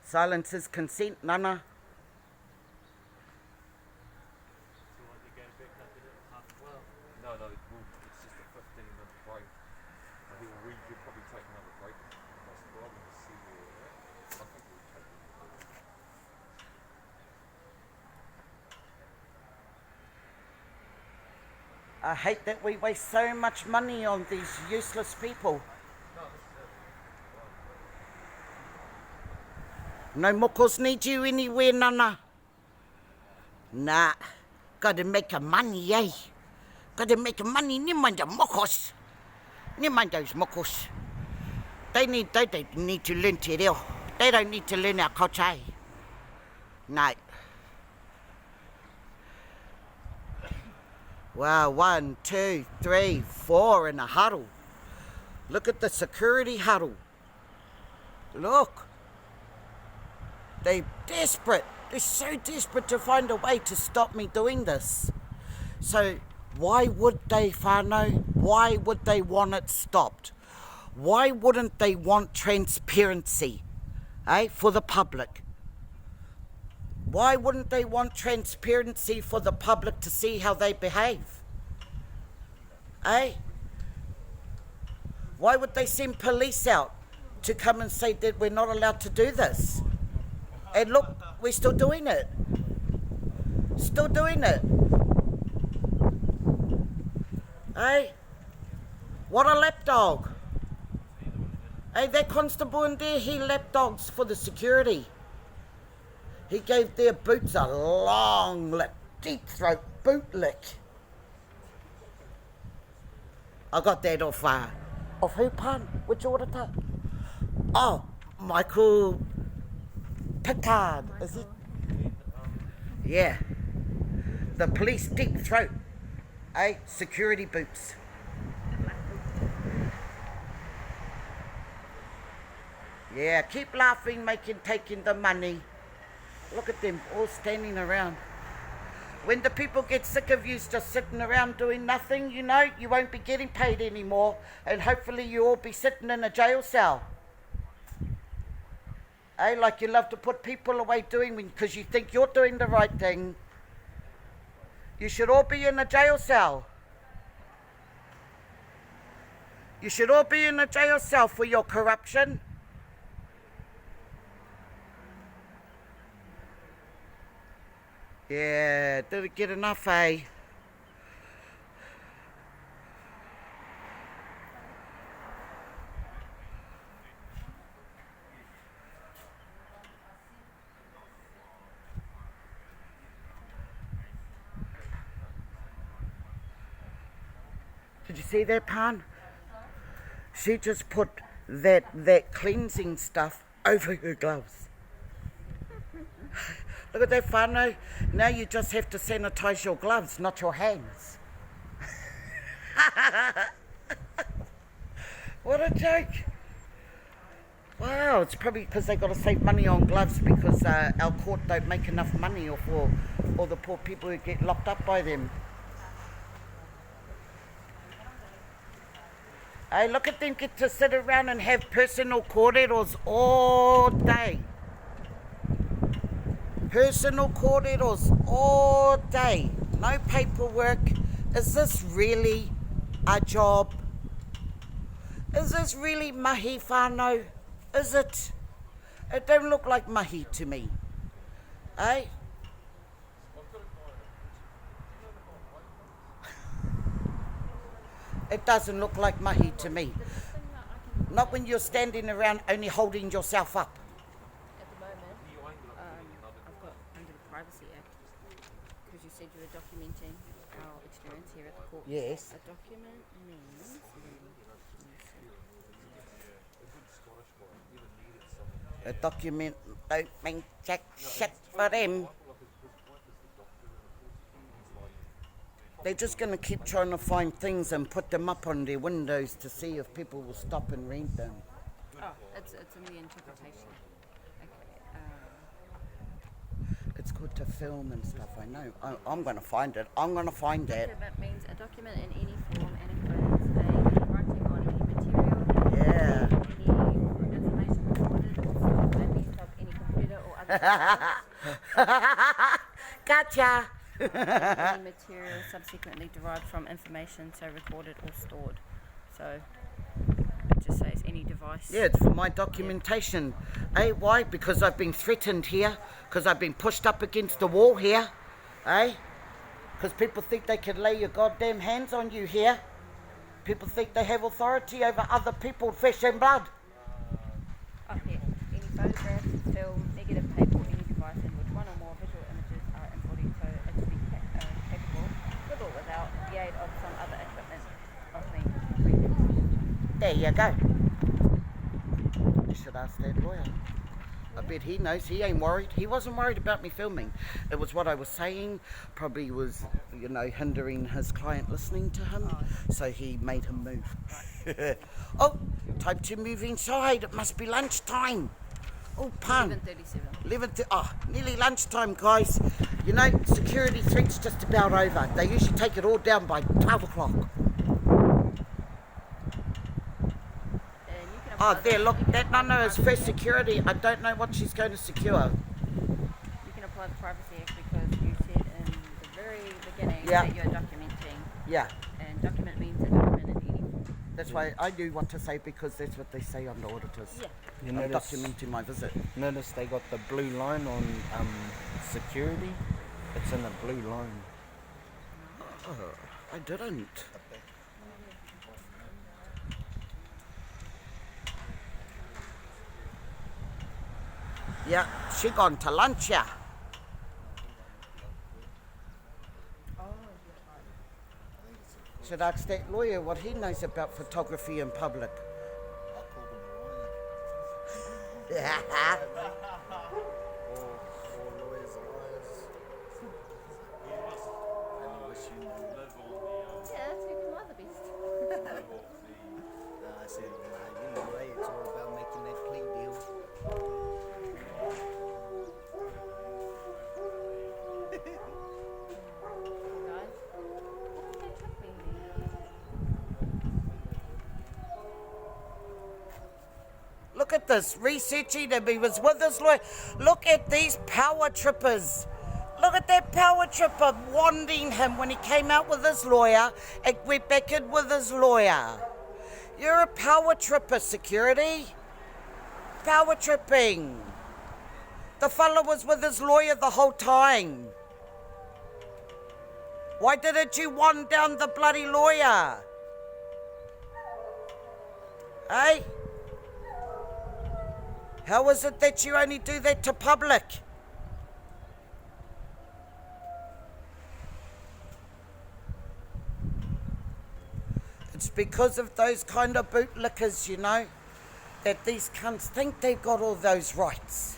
Silence is consent, Nana. No, it's just a 15-minute break. We could probably take another break. That's the problem. See where we're at. I think we'll take it. I hate that we waste so much money on these useless people. No mokos need you anywhere, Nana. Nah, gotta make a money, eh? Gotta make money, ni mind the mokos. Ni mind those mokos. They need to learn te reo. They don't need to learn our culture, eh? No. Wow, 1, 2, 3, 4 in a huddle. Look at the security huddle. Look. They're desperate. They're so desperate to find a way to stop me doing this. So why would they, whanau? Why would they want it stopped? Why wouldn't they want transparency, for the public? Why wouldn't they want transparency for the public to see how they behave? Why would they send police out to come and say that we're not allowed to do this? And look, we're still doing it. Still doing it. What a lapdog. That constable in there, he lapdogs for the security. He gave their boots a long lick, deep throat boot lick. I got that off who, pun? Which auditor? Oh, Michael Picard, is it? Yeah. The police deep throat. Security boots. Yeah, keep laughing, taking the money. Look at them all standing around. When the people get sick of you just sitting around doing nothing, you won't be getting paid anymore, and hopefully you'll all be sitting in a jail cell. Like you love to put people away doing because you think you're doing the right thing. You should all be in a jail cell. You should all be in a jail cell for your corruption. Yeah, did it get enough, eh? Did you see that, Pan? She just put that cleansing stuff over her gloves. Look at that, whanau. Now you just have to sanitise your gloves, not your hands. What a joke. Wow, it's probably because they got to save money on gloves because our court don't make enough money or for all the poor people who get locked up by them. Hey, look at them get to sit around and have personal corridors all day. Personal corridors all day. No paperwork. Is this really a job? Is this really mahi whanau? Is it? It don't look like mahi to me. Eh? It doesn't look like mahi to me. Not when you're standing around only holding yourself up. At the moment, I've got under the Privacy Act, because you said you were documenting our experience here at the court. Yes. A document means... A document don't mean jack shit for them. They're just going to keep trying to find things and put them up on their windows to see if people will stop and read them. Oh, it's in the interpretation. Okay. It's good to film and stuff, I know. I'm going to find it. I'm going to find it. Document means a document in any form and includes a writing on any material, Yeah. any information recorded or stored by means of any computer or other Gotcha! any material subsequently derived from information so recorded or stored. So it just says any device. Yeah, it's for my documentation. Eh, why? Because I've been threatened here. Because I've been pushed up against the wall here. Eh? Because people think they can lay your goddamn hands on you here. People think they have authority over other people, flesh and blood. Oh, yeah. Any photograph, film, negative paper, or any device in which one or more visual images are embodied so as to be capable, with or without the aid of some other equipment, of being read. There you go. You should ask that lawyer. I bet he knows. He ain't worried. He wasn't worried about me filming. It was what I was saying. Probably was, hindering his client listening to him. So he made him move. Oh, time to move inside. It must be lunchtime. Oh, pun. 11:37. Nearly lunchtime, guys. Security threat's just about over. They usually take it all down by 12 o'clock. Oh, there, look, that nana is first security. I don't know what she's going to secure. You can apply the Privacy Act because you said in the very beginning Yeah. that you're documenting. Yeah, And document means a document in any form. that's why I knew what to say because that's what they say on the auditors. Yeah. You I'm notice, documenting my visit. notice they got the blue line on security? It's in a blue line. Oh, I didn't. Yeah, she gone to lunch, yeah. Should ask that lawyer what he knows about photography in public. Yeah, that's who can lie the best. I said, it's all about making that plea deal. Guys, what did they trick me? Look at this, researching him. He was with his lawyer. Look at these power trippers. Look at that power tripper wanding him when he came out with his lawyer and went back in with his lawyer. You're a power tripper, security. Power tripping. The fella was with his lawyer the whole time. Why didn't you wand down the bloody lawyer? Eh? How is it that you only do that to public? It's because of those kind of bootlickers, you know, that these cunts think they've got all those rights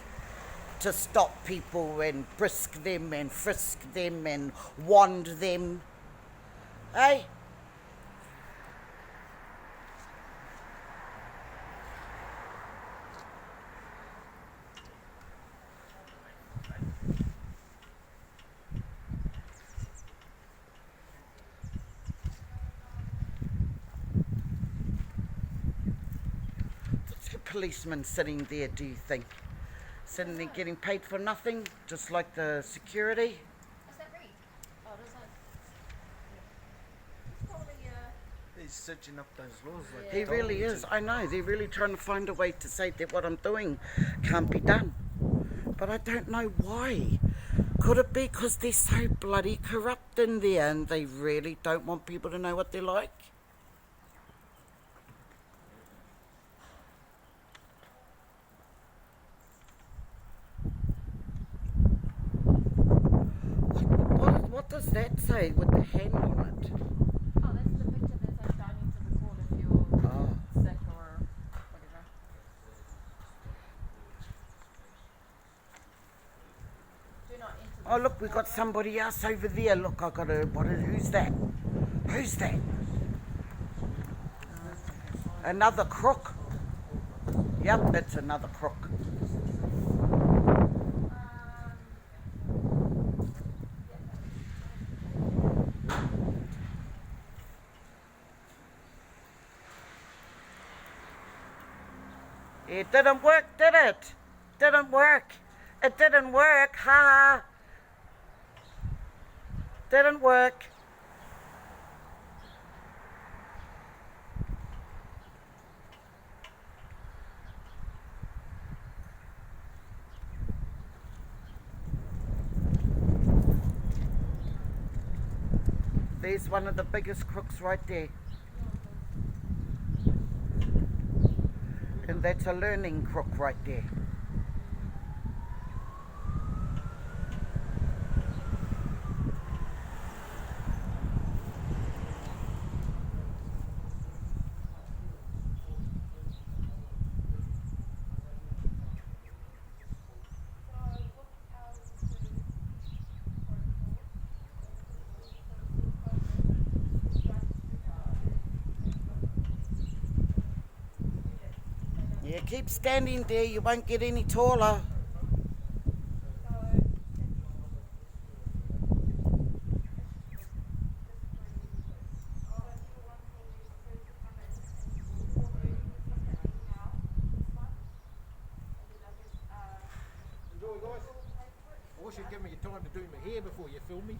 to stop people and brisk them and frisk them and wand them. Eh? Policemen sitting there, do you think? Sitting there getting paid for nothing, just like the security? Is that Reed? Oh, it is that. It's probably, He's searching up those laws. Like He you told really me is. to. I know. They're really trying to find a way to say that what I'm doing can't be done. But I don't know why. Could it be because they're so bloody corrupt in there and they really don't want people to know what they're like? What does that say with the hand on it? oh, that's the picture that says don't need to record if you're Oh. sick or whatever. Do not enter Oh, look, we got somebody else over there. Look, who's that? Who's that? Another crook? Yep, it's another crook. It didn't work, did it? Didn't work. It didn't work, ha ha. Didn't work. There's one of the biggest crooks right there. And that's a learning crook right there. Yeah, keep standing there, you won't get any taller. Enjoy, guys. I wish you'd give me your time to do my hair before you film me.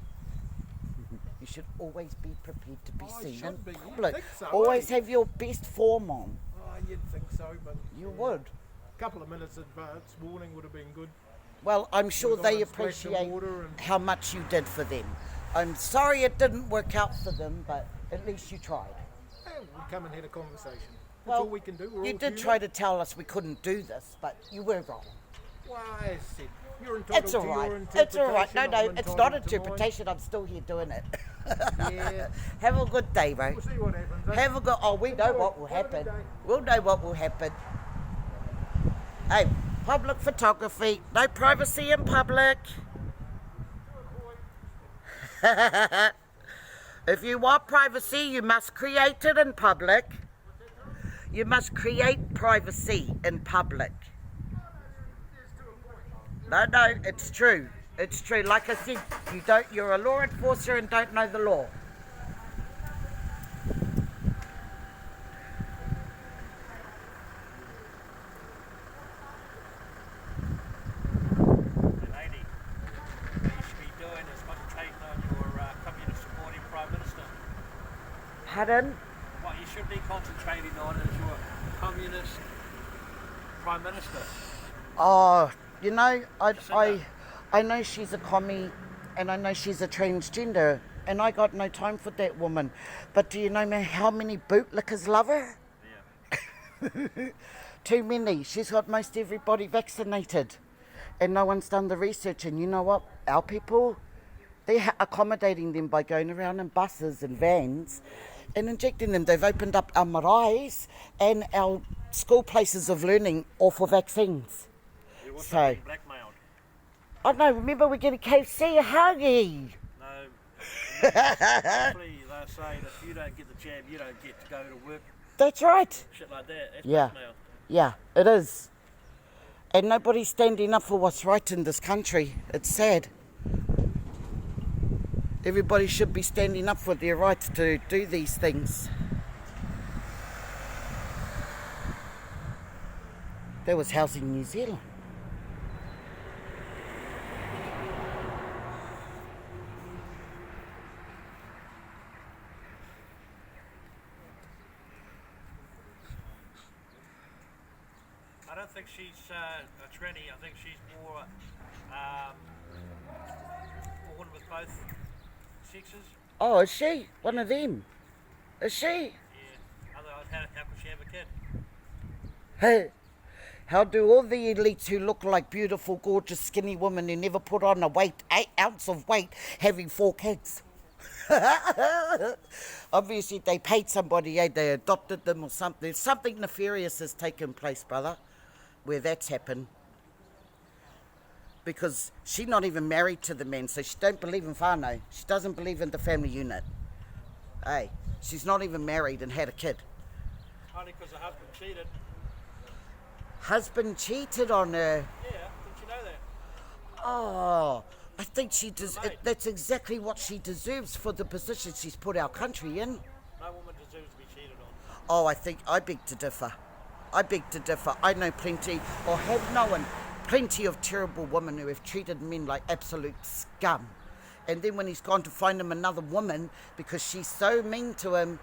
You should always be prepared to be I seen in should be. You'd public. think so, Always eh? have your best form on. Oh, you'd think so, but You would. a couple of minutes advance warning would have been good. Well, I'm sure We've they gone and splashed the appreciate water and- how much you did for them. I'm sorry it didn't work out for them, but at least you tried. Hey, we come and had a conversation. That's Well, all we can do. We're You all did human. try to tell us we couldn't do this, but you were wrong. Well, as I said, you're entitled It's to all right. your It's all right. interpretation. No, I'm it's not entitled to mine. interpretation. I'm still here doing it. Yeah. Have a good day, bro. We'll see what happens. eh? Have a good. Oh, we know Enjoy. what will Have a good happen. day. We'll know what will happen. Hey, public photography. No privacy in public. If you want privacy, you must create it in public. You must create privacy in public. No, it's true. It's true. Like I said, you're a law enforcer and don't know the law. Lady, what you should be doing is concentrating on your communist supporting Prime Minister. Pardon? What you should be concentrating on is your communist Prime Minister. Oh, you know, Jacinda. I know she's a commie and I know she's a transgender, And I got no time for that woman. But do you know how many bootlickers love her? Yeah. Too many. She's got most everybody vaccinated. And no one's done the research. And you know what? Our people, they're accommodating them by going around in buses and vans and injecting them. They've opened up our maraes and our school places of learning all for vaccines. You're also So, being blackmailed. I know, remember we're getting KFC, a huggy. No, actually they say that if you don't get the jab, you don't get to go to work. That's right. Shit like that. That's Yeah. blackmail. Yeah, it is. And nobody's standing up for what's right in this country. It's sad. Everybody should be standing up for their rights to do these things. That was Housing New Zealand. I don't think she's a tranny. I think she's more born with both sexes. Oh, is she? One of them? Is she? Yeah. Otherwise, how could she have a kid? Hey, how do all the elites who look like beautiful, gorgeous, skinny women who never put on 8 ounce of weight having 4 kids? Obviously, they paid somebody, they adopted them or something. Something nefarious has taken place, brother, where that's happened. Because she's not even married to the man, so she don't believe in whanau. She doesn't believe in the family unit. Hey, she's not even married and had a kid. Only because her husband cheated. Husband cheated on her. Yeah, didn't you know that? Oh, I think she Mate. that's exactly what she deserves for the position she's put our country in. No woman deserves to be cheated on. Oh, I beg to differ. I beg to differ. I know plenty, or have known plenty of terrible women who have treated men like absolute scum. And then when he's gone to find him another woman because she's so mean to him,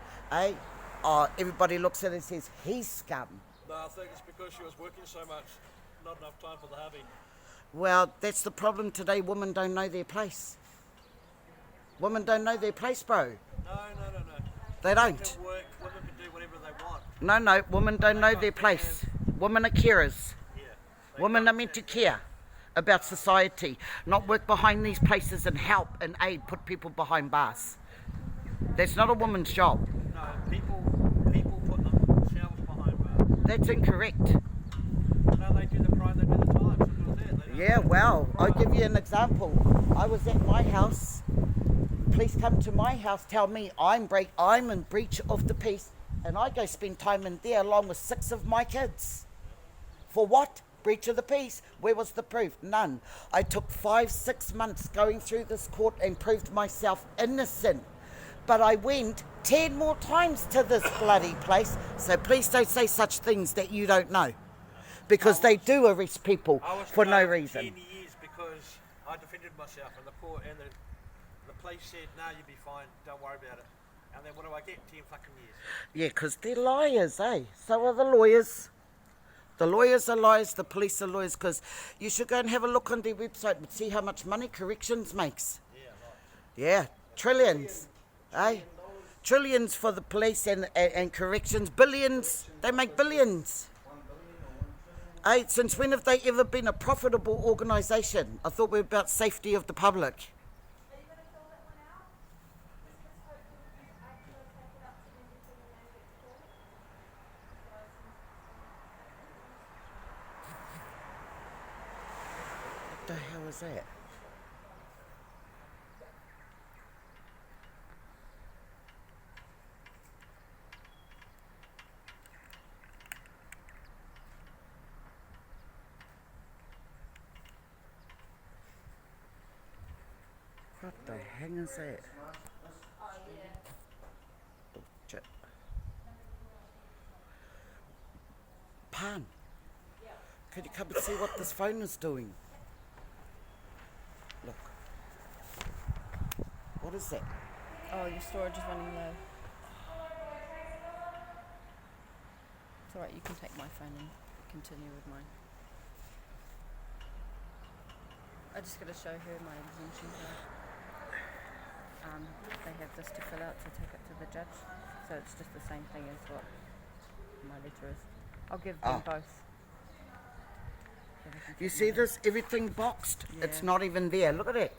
everybody looks at it and says, he's scum. No, I think it's because she was working so much, not enough time for the hubby. Well, that's the problem today. Women don't know their place. Women don't know their place, bro. No. They Women don't. can work, women can do whatever they want. No, women don't know their place. Women are carers. Yeah. Women are meant to care about society, not work behind these places and help and aid, put people behind bars. That's not a woman's job. No, people put themselves behind bars. That's incorrect. No, they do the crime, they do the time. Simple as that. They don't Yeah, do the well, I'll crime. give you an example. I was at my house. Police come to my house, tell me I'm in breach of the peace, and I go spend time in there along with 6 of my kids. For what? Breach of the peace. Where was the proof? None. I took 5-6 months going through this court and proved myself innocent. But I went 10 more times to this bloody place. So please don't say such things that you don't know. Because they do arrest people I was for no jailed reason. 10 years because I defended myself, and the court and the police said, "No, you'll be fine. Don't worry about it." And then what do I get? 10 fucking years. Yeah, because they're liars, eh? So are the lawyers. The lawyers are liars, the police are lawyers, because you should go and have a look on their website and see how much money corrections makes. Yeah, right. Yeah, trillions, eh? Trillions for the police and corrections, billions, they make billions. Eh, since when have they ever been a profitable organisation? I thought we were about safety of the public. What the hell is that? What the hell is that? Oh, shit. Pan, could you come and see what this phone is doing? Look. What is that? Oh, your storage is running low. It's alright, you can take my phone and continue with mine. I just gotta show her my exemption card. they have this to fill out to take it to the judge. So it's just the same thing as what my letter is. I'll give them both. So they can You keep see them. this? Everything boxed. It's Yeah. not even there. Look at that.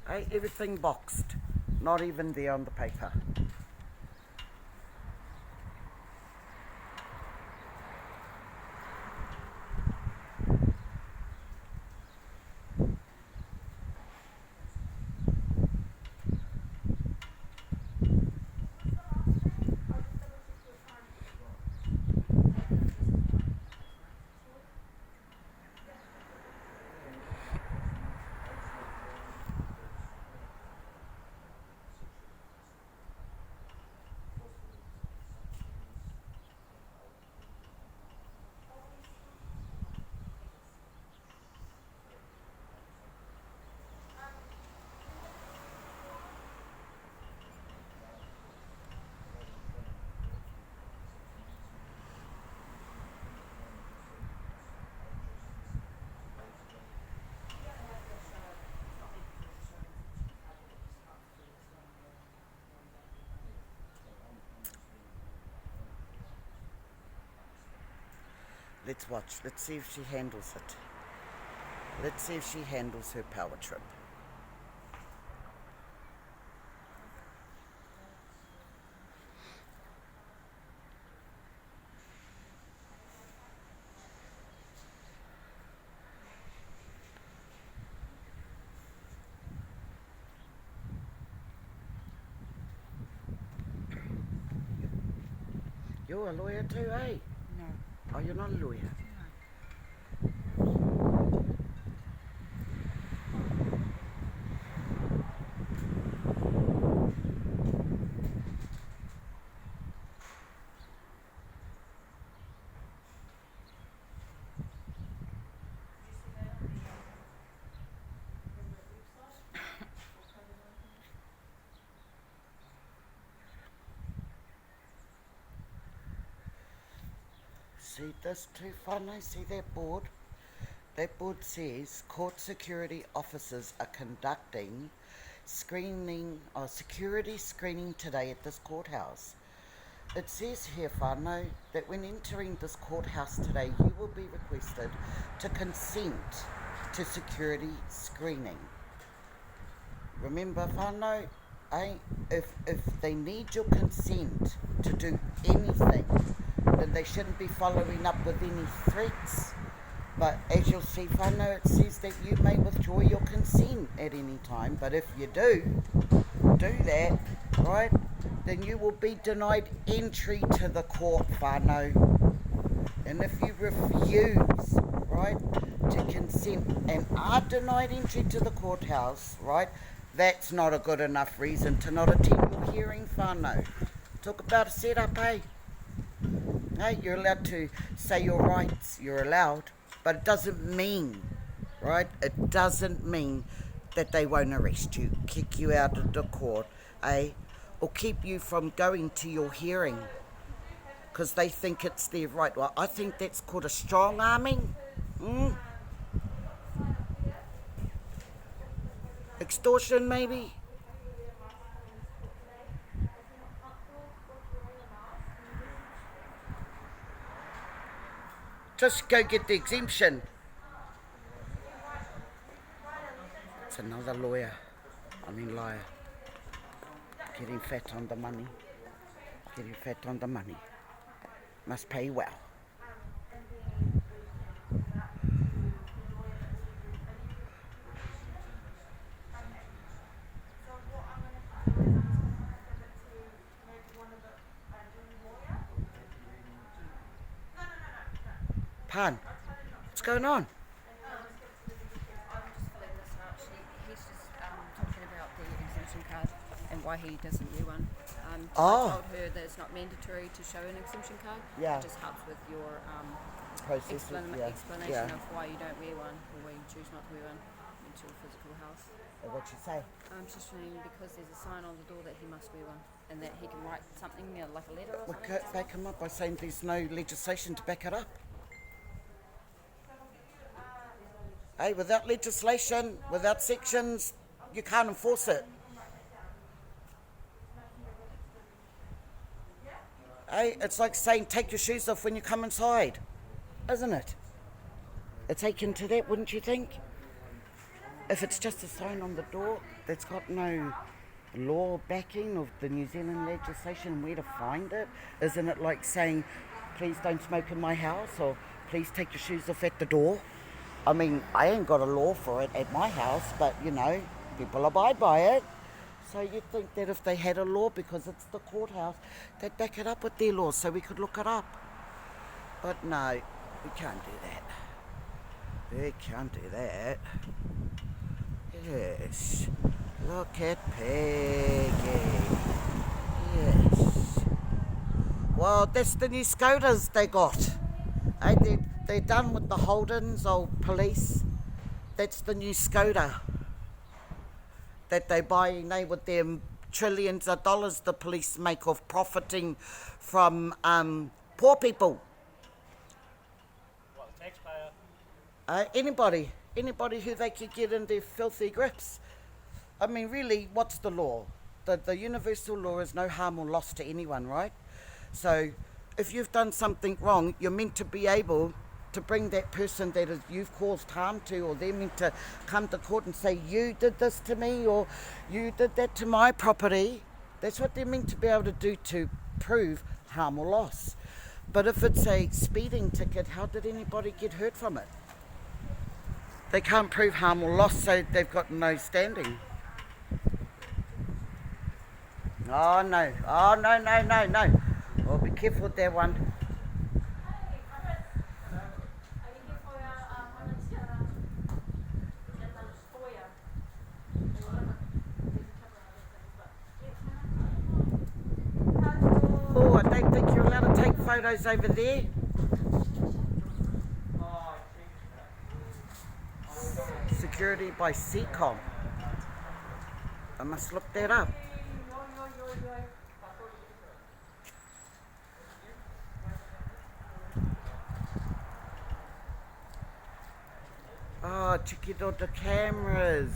Hey, everything boxed. Not even there on the paper. Let's watch. Let's see if she handles it. Let's see if she handles her power trip. You're a lawyer too, eh? No. Oh, you're not a lawyer. See this too, whanau? See that board? That board says court security officers are conducting security screening today at this courthouse. It says here, whanau, that when entering this courthouse today, you will be requested to consent to security screening. Remember, whanau, if they need your consent to do anything, then they shouldn't be following up with any threats. But as you'll see, whanau, it says that you may withdraw your consent at any time. But if you do that, right, then you will be denied entry to the court, whanau. And if you refuse, right, to consent and are denied entry to the courthouse, right, that's not a good enough reason to not attend your hearing, whanau. Talk about a setup, eh? Hey, you're allowed to say your rights, you're allowed, but it doesn't mean, right, it doesn't mean that they won't arrest you, kick you out of the court, eh, or keep you from going to your hearing, because they think it's their right. Well, I think that's called a strong arming. Extortion, maybe. Just go get the exemption. It's another lawyer, liar. Getting fat on the money. Getting fat on the money. Must pay well. Pan, what's going on? He's just talking about the exemption card and why he doesn't wear one. I told her that it's not mandatory to show an exemption card. Yeah. It just helps with your Process. explanation of why you don't wear one or why you choose not to wear one into your physical house. What'd she say? She's saying because there's a sign on the door that he must wear one and that he can write something like a letter or Well, something. back him up by saying there's no legislation to back it up. Hey, without legislation, without sections, you can't enforce it. Hey, it's like saying take your shoes off when you come inside, isn't it? It's akin to that, wouldn't you think? If it's just a sign on the door that's got no law backing of the New Zealand legislation, where to find it, isn't it like saying, please don't smoke in my house, or please take your shoes off at the door? I mean, I ain't got a law for it at my house, but you know, people abide by it. So you'd think that if they had a law, because it's the courthouse, they'd back it up with their laws so we could look it up. But no, we can't do that. We can't do that. Yes. Look at Peggy. Yes. Well, that's the new Scooters they got. Hey, they're done with the Holdens, old police. That's the new Scooter that they buy, you know, with them trillions of dollars the police make off profiting from poor people. Well, the taxpayer. Anybody who they could get in their filthy grips. I mean, really, what's the law? The universal law is no harm or loss to anyone, right? So if you've done something wrong, you're meant to be able to bring that person that you've caused harm to, or they're meant to come to court and say, you did this to me, or you did that to my property. That's what they're meant to be able to do to prove harm or loss. But if it's a speeding ticket, how did anybody get hurt from it? They can't prove harm or loss, so they've got no standing. Oh no, no. Well, be careful with that one. Oh, I don't think you're allowed to take photos over there. Security by CCOM. I must look that up. Oh, check it out, the cameras.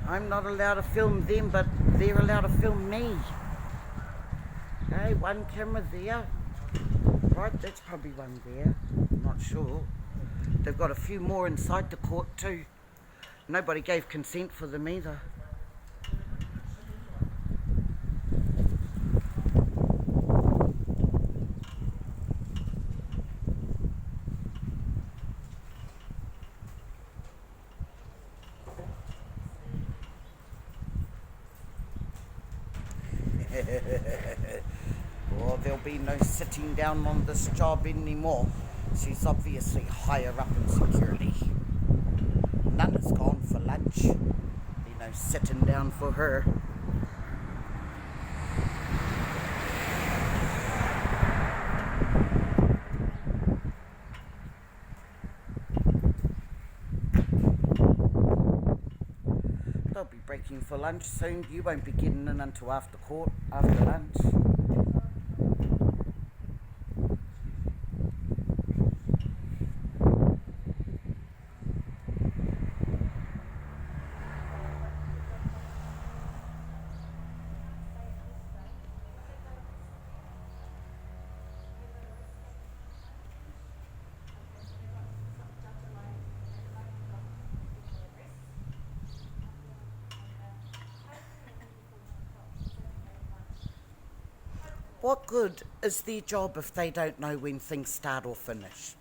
I'm not allowed to film them, but they're allowed to film me. Hey, one camera there. Right, that's probably one there. Not sure. They've got a few more inside the court too. Nobody gave consent for them either. Well, there'll be no sitting down on this job anymore. She's obviously higher up in security. Nana's gone for lunch. Be no sitting down for her. They'll be breaking for lunch soon. You won't be getting in until after lunch. What good is their job if they don't know when things start or finish?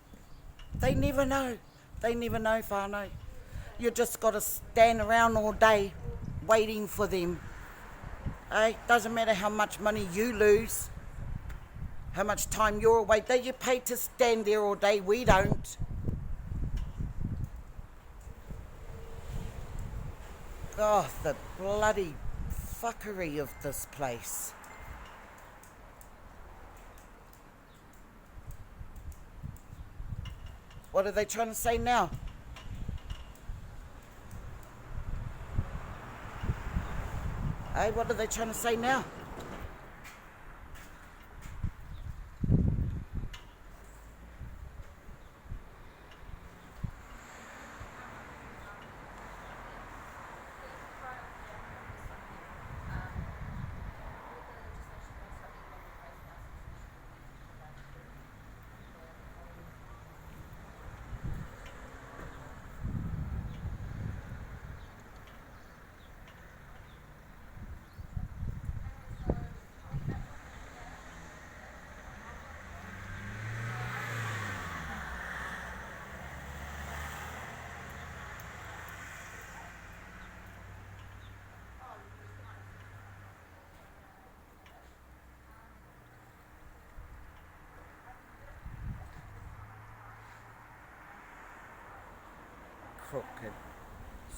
They never know. They never know, whanau. You just got to stand around all day waiting for them. Doesn't matter how much money you lose, how much time you're away. They get paid to stand there all day. We don't. Oh, the bloody fuckery of this place. What are they trying to say now? Hey, what are they trying to say now? crooked.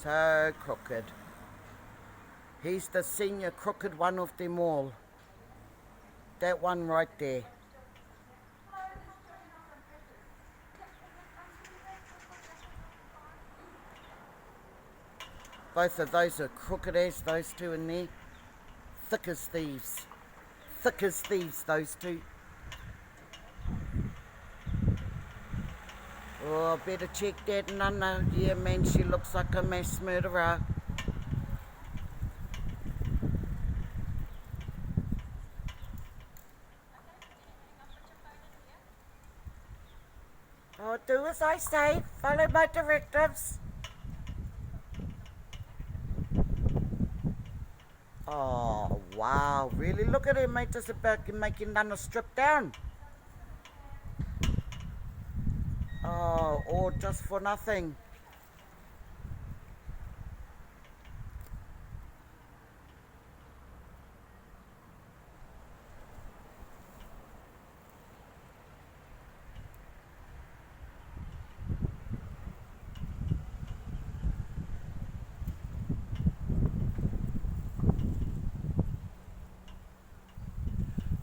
So crooked. He's the senior crooked one of them all. That one right there. Both of those are crooked as those two in there. Thick as thieves. Thick as thieves, those two. Oh, better check that nana. Yeah, man, she looks like a mass murderer. Oh, do as I say. Follow my directives. Oh, wow. Really? Look at him, mate. Just about making nana strip down. Oh, all just for nothing.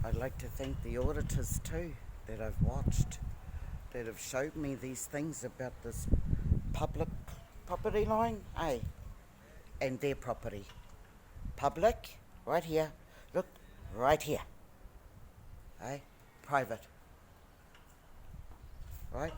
I'd like to thank the auditors too that I've watched, that have showed me these things about this public property line, and their property. Public, right here, look, right here, private, right?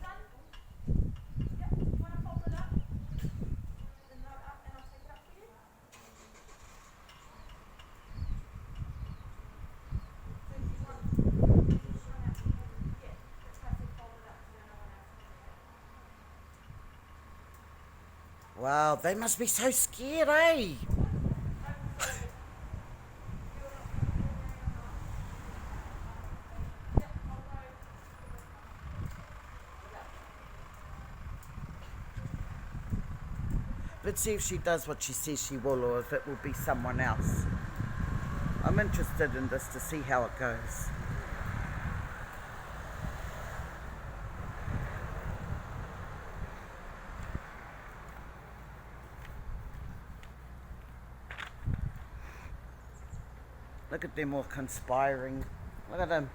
Wow, they must be so scared, eh? Let's see if she does what she says she will, or if it will be someone else. I'm interested in this to see how it goes. Look at them all conspiring. Look at them.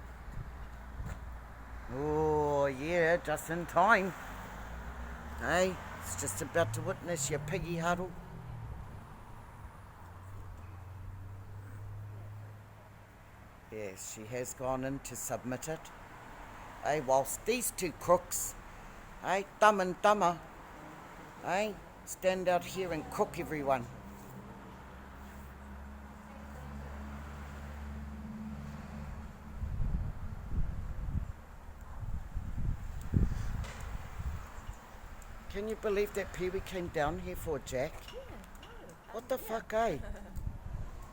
Oh, yeah, just in time. Hey, it's just about to witness your piggy huddle. Yes, she has gone in to submit it. Hey, whilst these two crooks, hey, dumb and dumber, hey, stand out here and crook everyone. Can you believe that Pee-wee came down here for Jack? Yeah, What the fuck, eh?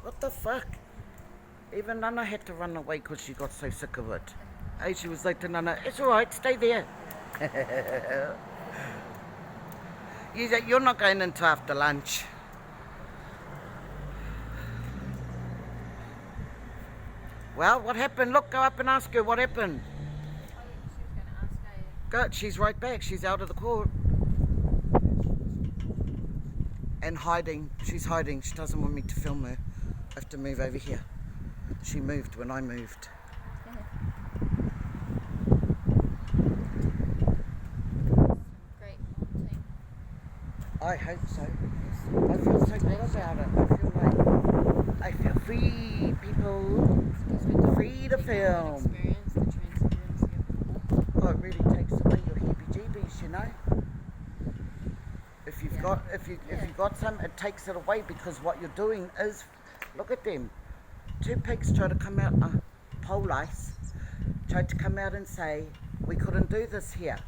What the fuck? Even Nana had to run away because she got so sick of it. Hey, she was like to Nana, it's alright, stay there. You're not going into after lunch. Well, what happened? Look, go up and ask her what happened. Go, she's right back. She's out of the court. And hiding. She's hiding. She doesn't want me to film her. I have to move over here. She moved when I moved. Great auditing. I hope so. I feel so good about it. I feel free, people. Free to film. Experience, the transparency of it all. Oh, it really takes away your heebie-jeebies, you know. If you've got some, it takes it away, because what you're doing is, look at them. Two pigs tried to come out, police tried to come out and say we couldn't do this here.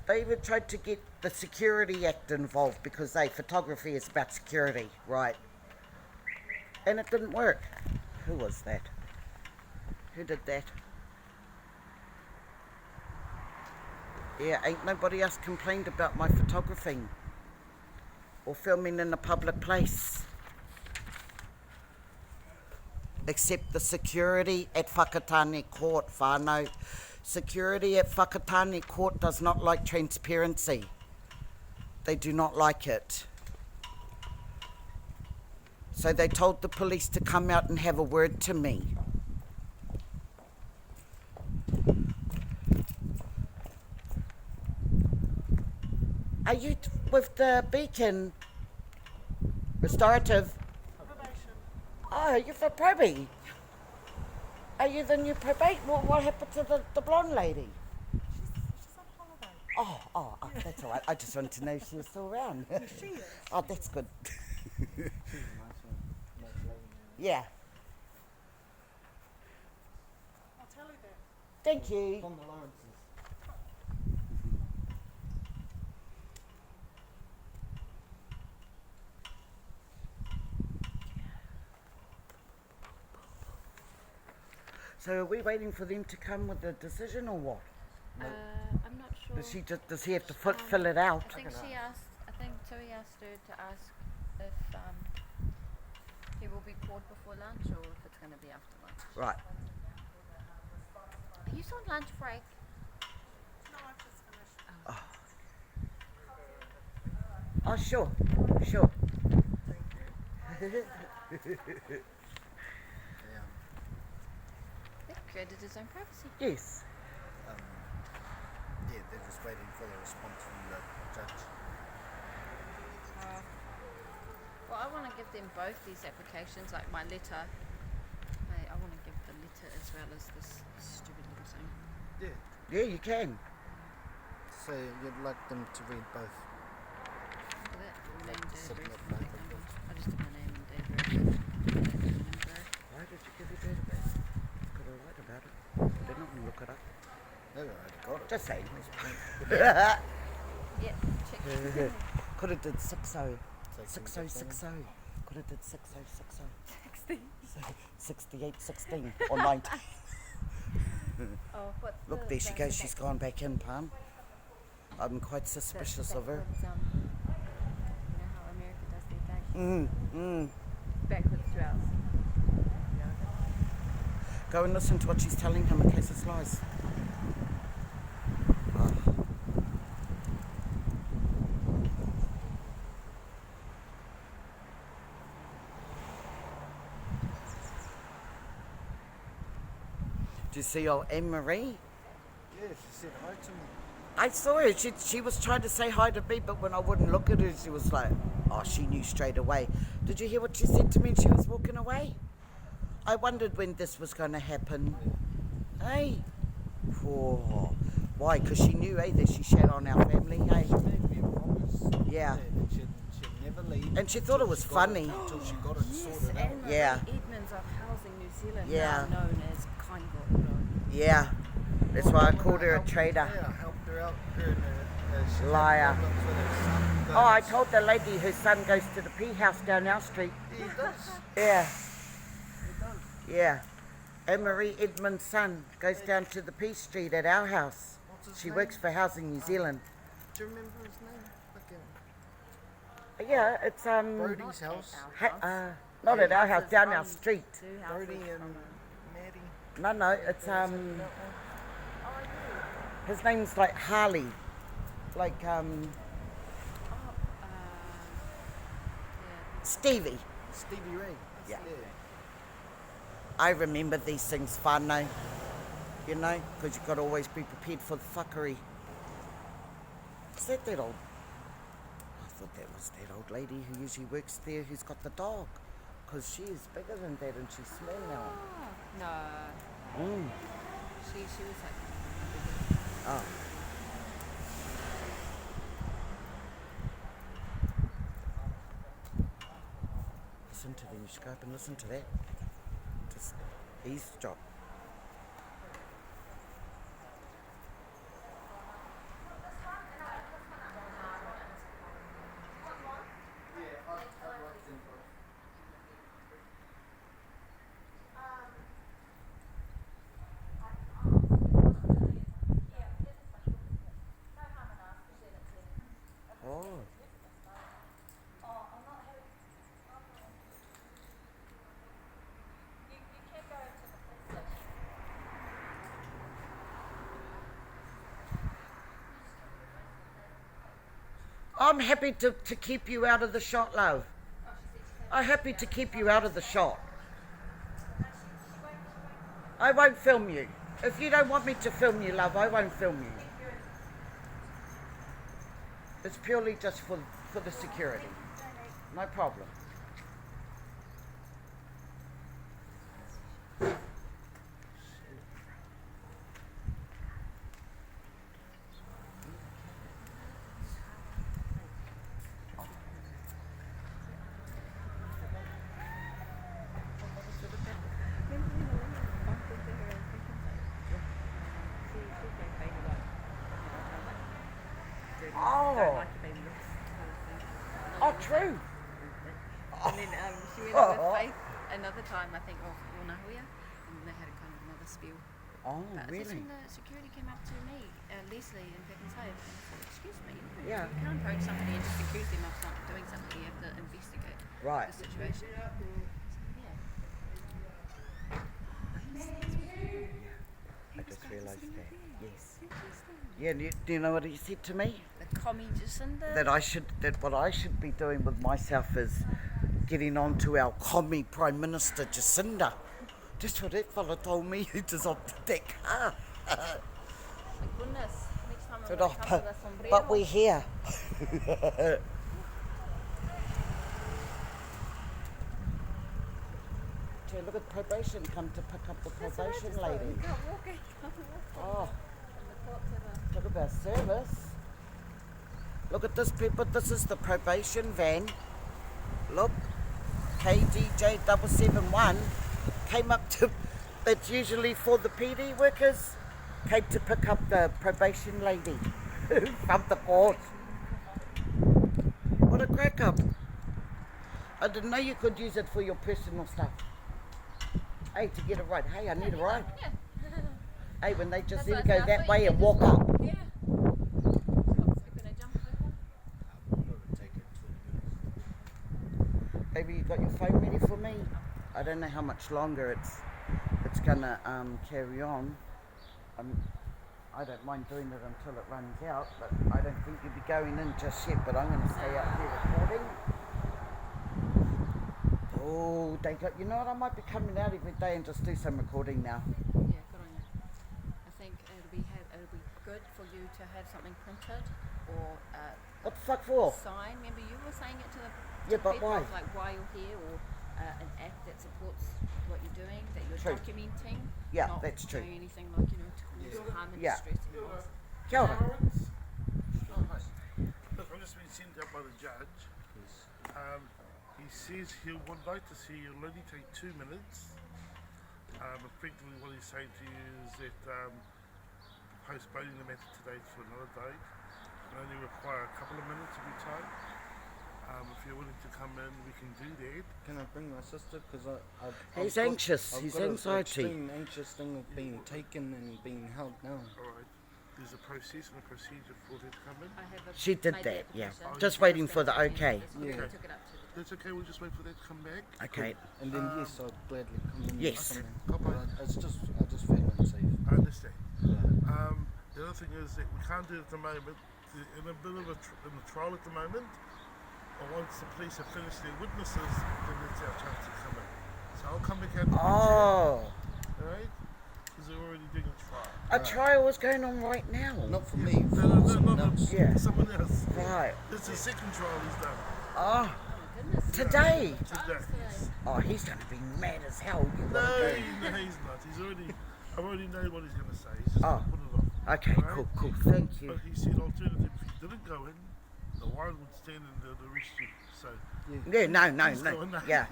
They even tried to get the Security Act involved, because photography is about security, right? And it didn't work. Who was that? Who did that? Yeah, ain't nobody else complained about my photographing or filming in a public place, except the security at Whakatane Court, whanau. Security at Whakatane Court does not like transparency. They do not like it. So they told the police to come out and have a word to me. Are you with the Beacon Restorative? Oh, you're for probie. Are you the new probate? What happened to the blonde lady? She's on holiday. Oh, that's all right. I just wanted to know if she was still around. She is. Oh, that's good. She's a nice lady now. Yeah. I'll tell you that. Thank you. From the Lawrences. So are we waiting for them to come with a decision or what? I'm not sure. Does he have to fill it out? I think Tui asked her to ask if he will be called before lunch or if it's going to be after lunch. Right. Are you still on lunch break? No, I've just finished. Oh, sure. Yeah. He created his own privacy. Yes. Yeah, they're just waiting for the response from the judge. Well, I want to give them both these applications, like my letter. I want to give the letter as well as this stupid little thing. Yeah. Yeah, you can. So you'd like them to read both? Look at that. Name, Like to date, submit birth. both Hang of on. them. I just did my name and date, birth. Why did you give your database? Could have write about it. They're not going to look it up. They've already got it. Just saying. Yeah, check. Could have did 60. Taking 6060. Could have did 6060. 16. 6816 or 90. Oh, what's Look, there she goes. She's gone back in, Palm. I'm quite suspicious of her. You know how America does their thing? Backwards throughout. Go and listen to what she's telling him in case it's lies. Oh. Do you see old Anne-Marie? Yeah, she said hi to me. I saw her. She was trying to say hi to me, but when I wouldn't look at her, she was like, oh, she knew straight away. Did you hear what she said to me when she was walking away? I wondered when this was going to happen. Hey? Oh, why? Because she knew, that she shat on our family, hey? She made me a promise. Yeah. That she'd never leave. And she thought it was funny. Until she got it Yes, sorted out. Anne-Marie Yeah. Edmonds of Housing New Zealand, Yeah. now known as Kaingo. Yeah. That's why I called her a traitor. Yeah, I helped her out. Her and she had Liar. problems with her son. Oh, I told the lady her son goes to the P house down our street. He does. Yeah. He does. Yeah. Anne-Marie Edmund's son goes down to the P Street at our house. What's his She name? works for Housing New Zealand. Do you remember his name? Fucking Yeah, it's Brody's house. not at our house, down our street. Brody and Maddie. No, it's his name's like Harley. Like Stevie. Stevie Ray. Yeah. I remember these things, whanau, you know, because you've got to always be prepared for the fuckery. Is that old? I thought that was that old lady who usually works there who's got the dog, because she is bigger than that and she's small now. No, she was like. Oh. Listen to them, you should go up and listen to that. Just eavesdrop. Oh. I'm happy to keep you out of the shot, love. I'm happy to keep you out of the shot. I won't film you. If you don't want me to film you, love, I won't film you. It's purely just for the security. No problem. Oh. Oh, true. And then she went out with Faith another time, I think, of Whanau, and they had a kind of another spiel. Oh, But that's really? when the security came up to me, Leslie and Pickens Hove, and said, excuse me, Yeah. you can't approach somebody and just accuse them of doing something, you have to investigate Right. the situation. I just realised that. Yes. Yeah, do you know what he said to me? The commie Jacinda. That what I should be doing with myself is getting on to our commie Prime Minister Jacinda. Just what that fella told me who just opted that car. My goodness, next time I'm Said, going "Oh, to come with a sombrero. but we're here. Gee, look at probation come to pick up the probation lady. You can't walk it, can't walk Oh, from the court to the... look at our service. Look at this, people. This is the probation van. Look, KDJ 771 came up to. It's usually for the PD workers. Came to pick up the probation lady from the court. What a crack up! I didn't know you could use it for your personal stuff. Hey, to get it right. Hey, I need a ride. Yeah. Hey, when they just That's let what go I said, I that thought way you and could walk just- up. Yeah. You're going to jump over? Take it 2 minutes. Maybe you got your phone ready for me? I don't know how much longer it's gonna carry on. I don't mind doing it until it runs out, but I don't think you'll be going in just yet, but I'm gonna stay up here recording. Oh, they got, you know what, I might be coming out every day and just do some recording now. Yeah, good on you. I think it'll be good for you to have something printed or What the fuck for? sign. Remember you were saying it to the Yeah, but people, why? like why you're here, or an act that supports what you're doing, that you're True. documenting. Yeah, not that's true. doing anything like, to cause harm and Yeah. distress anyone. Kia ora. Look, I've just been sent out by the judge. He says he would like to see you only take 2 minutes. Effectively what he's saying to you is that postponing the matter today to another date will only require a couple of minutes of your time. If you're willing to come in, we can do that. Can I bring my sister? Because He's anxious. He's anxiety. Extreme anxious thing of being taken and being held down. Alright, there's a process and a procedure for that to come in. I have She did made that, the yeah. application. Just waiting for the okay. Yeah. Okay. Took it up to the That's okay, we'll just wait for that to come back. Okay. And then yes, I'd gladly come in. Yes. And Okay. come in. But I just feel unsafe. I understand. Yeah. The other thing is that we can't do it at the moment. In a bit of in the trial at the moment, but once the police have finished their witnesses, then it's our chance to come in. So I'll come back out to Oh, alright? Because they're already doing a trial. a trial is going on right now. Not for me, for No, someone no, else. Yeah. someone else. Right. This is the second trial he's done. Oh, goodness. today. Today. Oh, he's going to be mad as hell. You No, gotta he's not. He's already, I already know what he's going to say. He's just Oh. going to put it off. go. Okay, Alright? cool. Thank you. But he said alternative, if he didn't go in, the warrant would stand in the arrest you. So, Yeah, no. He's going now. Yeah,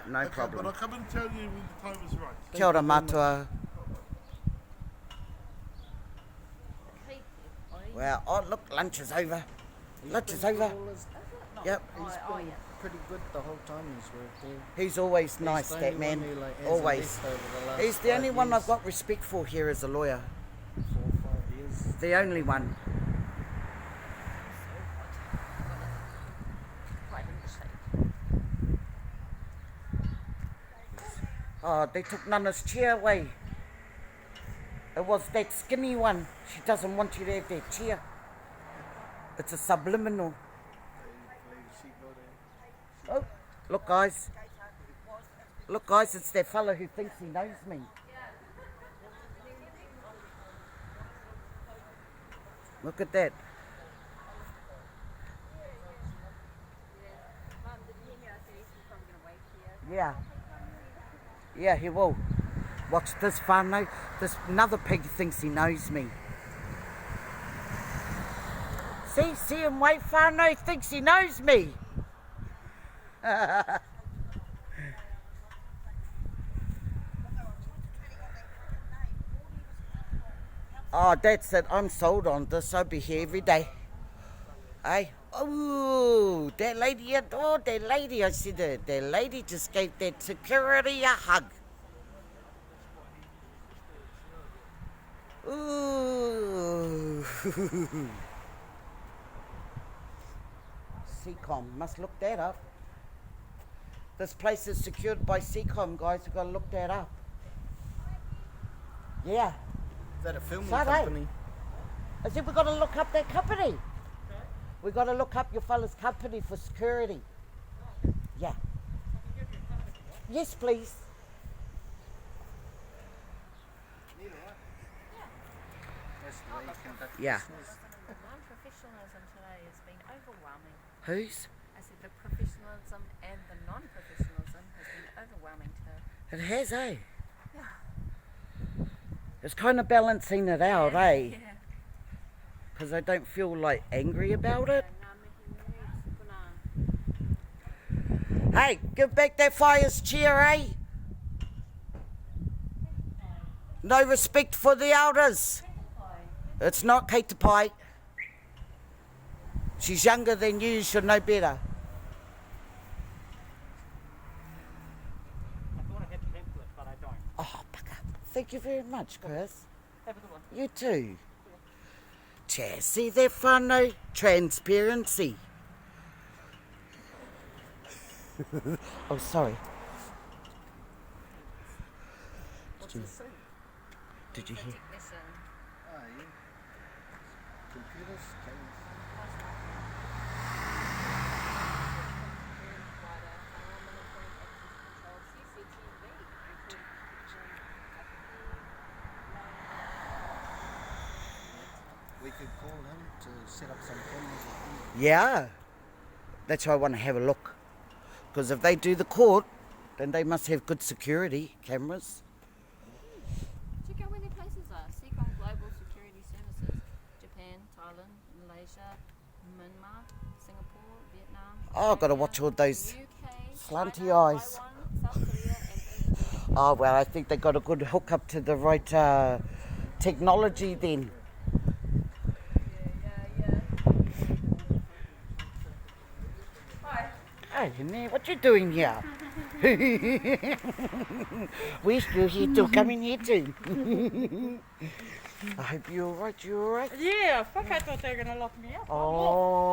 no okay, but problem. I'll come and tell you when the time is right. Kia ora matua. Hey, oi. Well, oh, look, lunch is over. Lunch is over. Yep. He's Oh, been yeah. pretty good the whole time he's worked there. He's always nice, the that only man. one who, like, hasn't Always. left over the last He's the only 5 one I've years. got respect for here as a lawyer. 4 or 5 years. The only one. Quite interesting. Oh, they took Nana's chair away. It was that skinny one. She doesn't want you to have that chair. It's a subliminal. Look, guys. Look, guys, it's that fella who thinks he knows me. Look at that. Mum, did you hear me? I said he's probably going to wait here. Yeah. Yeah, he will. Watch this whanau. This another pig thinks he knows me. See him wait, whanau thinks he knows me. Oh, that's it. I'm sold on this. I'll be here every day. Hey? Oh, that lady, I said that lady just gave that security a hug. Ooh. CCOM, must look that up. This place is secured by CCOM, guys. We've got to look that up. Yeah. Is that a filming Sorry. company? I said we've got to look up that company. We've got to look up your fella's company for security. Yeah. Yes, please. That's the way you conduct Yeah. business. The non-professionalism today has been overwhelming. Whose? I said the professionalism and the non-professionalism has been overwhelming today. It has, eh? Yeah. It's kind of balancing it out, eh? Yeah. Because I don't feel like angry about it. Hey, give back that fire's chair, eh? No respect for the elders. It's not Kate Pai. She's younger than you should know better. I thought I had the pamphlet, but I don't. Oh, bugger. Thank you very much, Chris. Have a good one. You too. Chaz, see that whanau? Transparency. Oh, sorry. Did you hear? Technician. Ah, yeah. Computers, cameras. We could call him to set up some cameras at home. Yeah. That's why I want to have a look. Because if they do the court, then they must have good security cameras. Check out where their places are. Seacom Global Security Services. Japan, Thailand, Malaysia, Myanmar, Singapore, Vietnam. Oh, I've got to watch all those UK, slanty China, eyes. Taiwan, South Korea and Indonesia. Oh, well, I think they got a good hookup to the right technology then. Hi, Henry, what you doing here? We're still here too, coming here too. I hope you're alright, Yeah, fuck, I thought they were going to lock me up. Oh,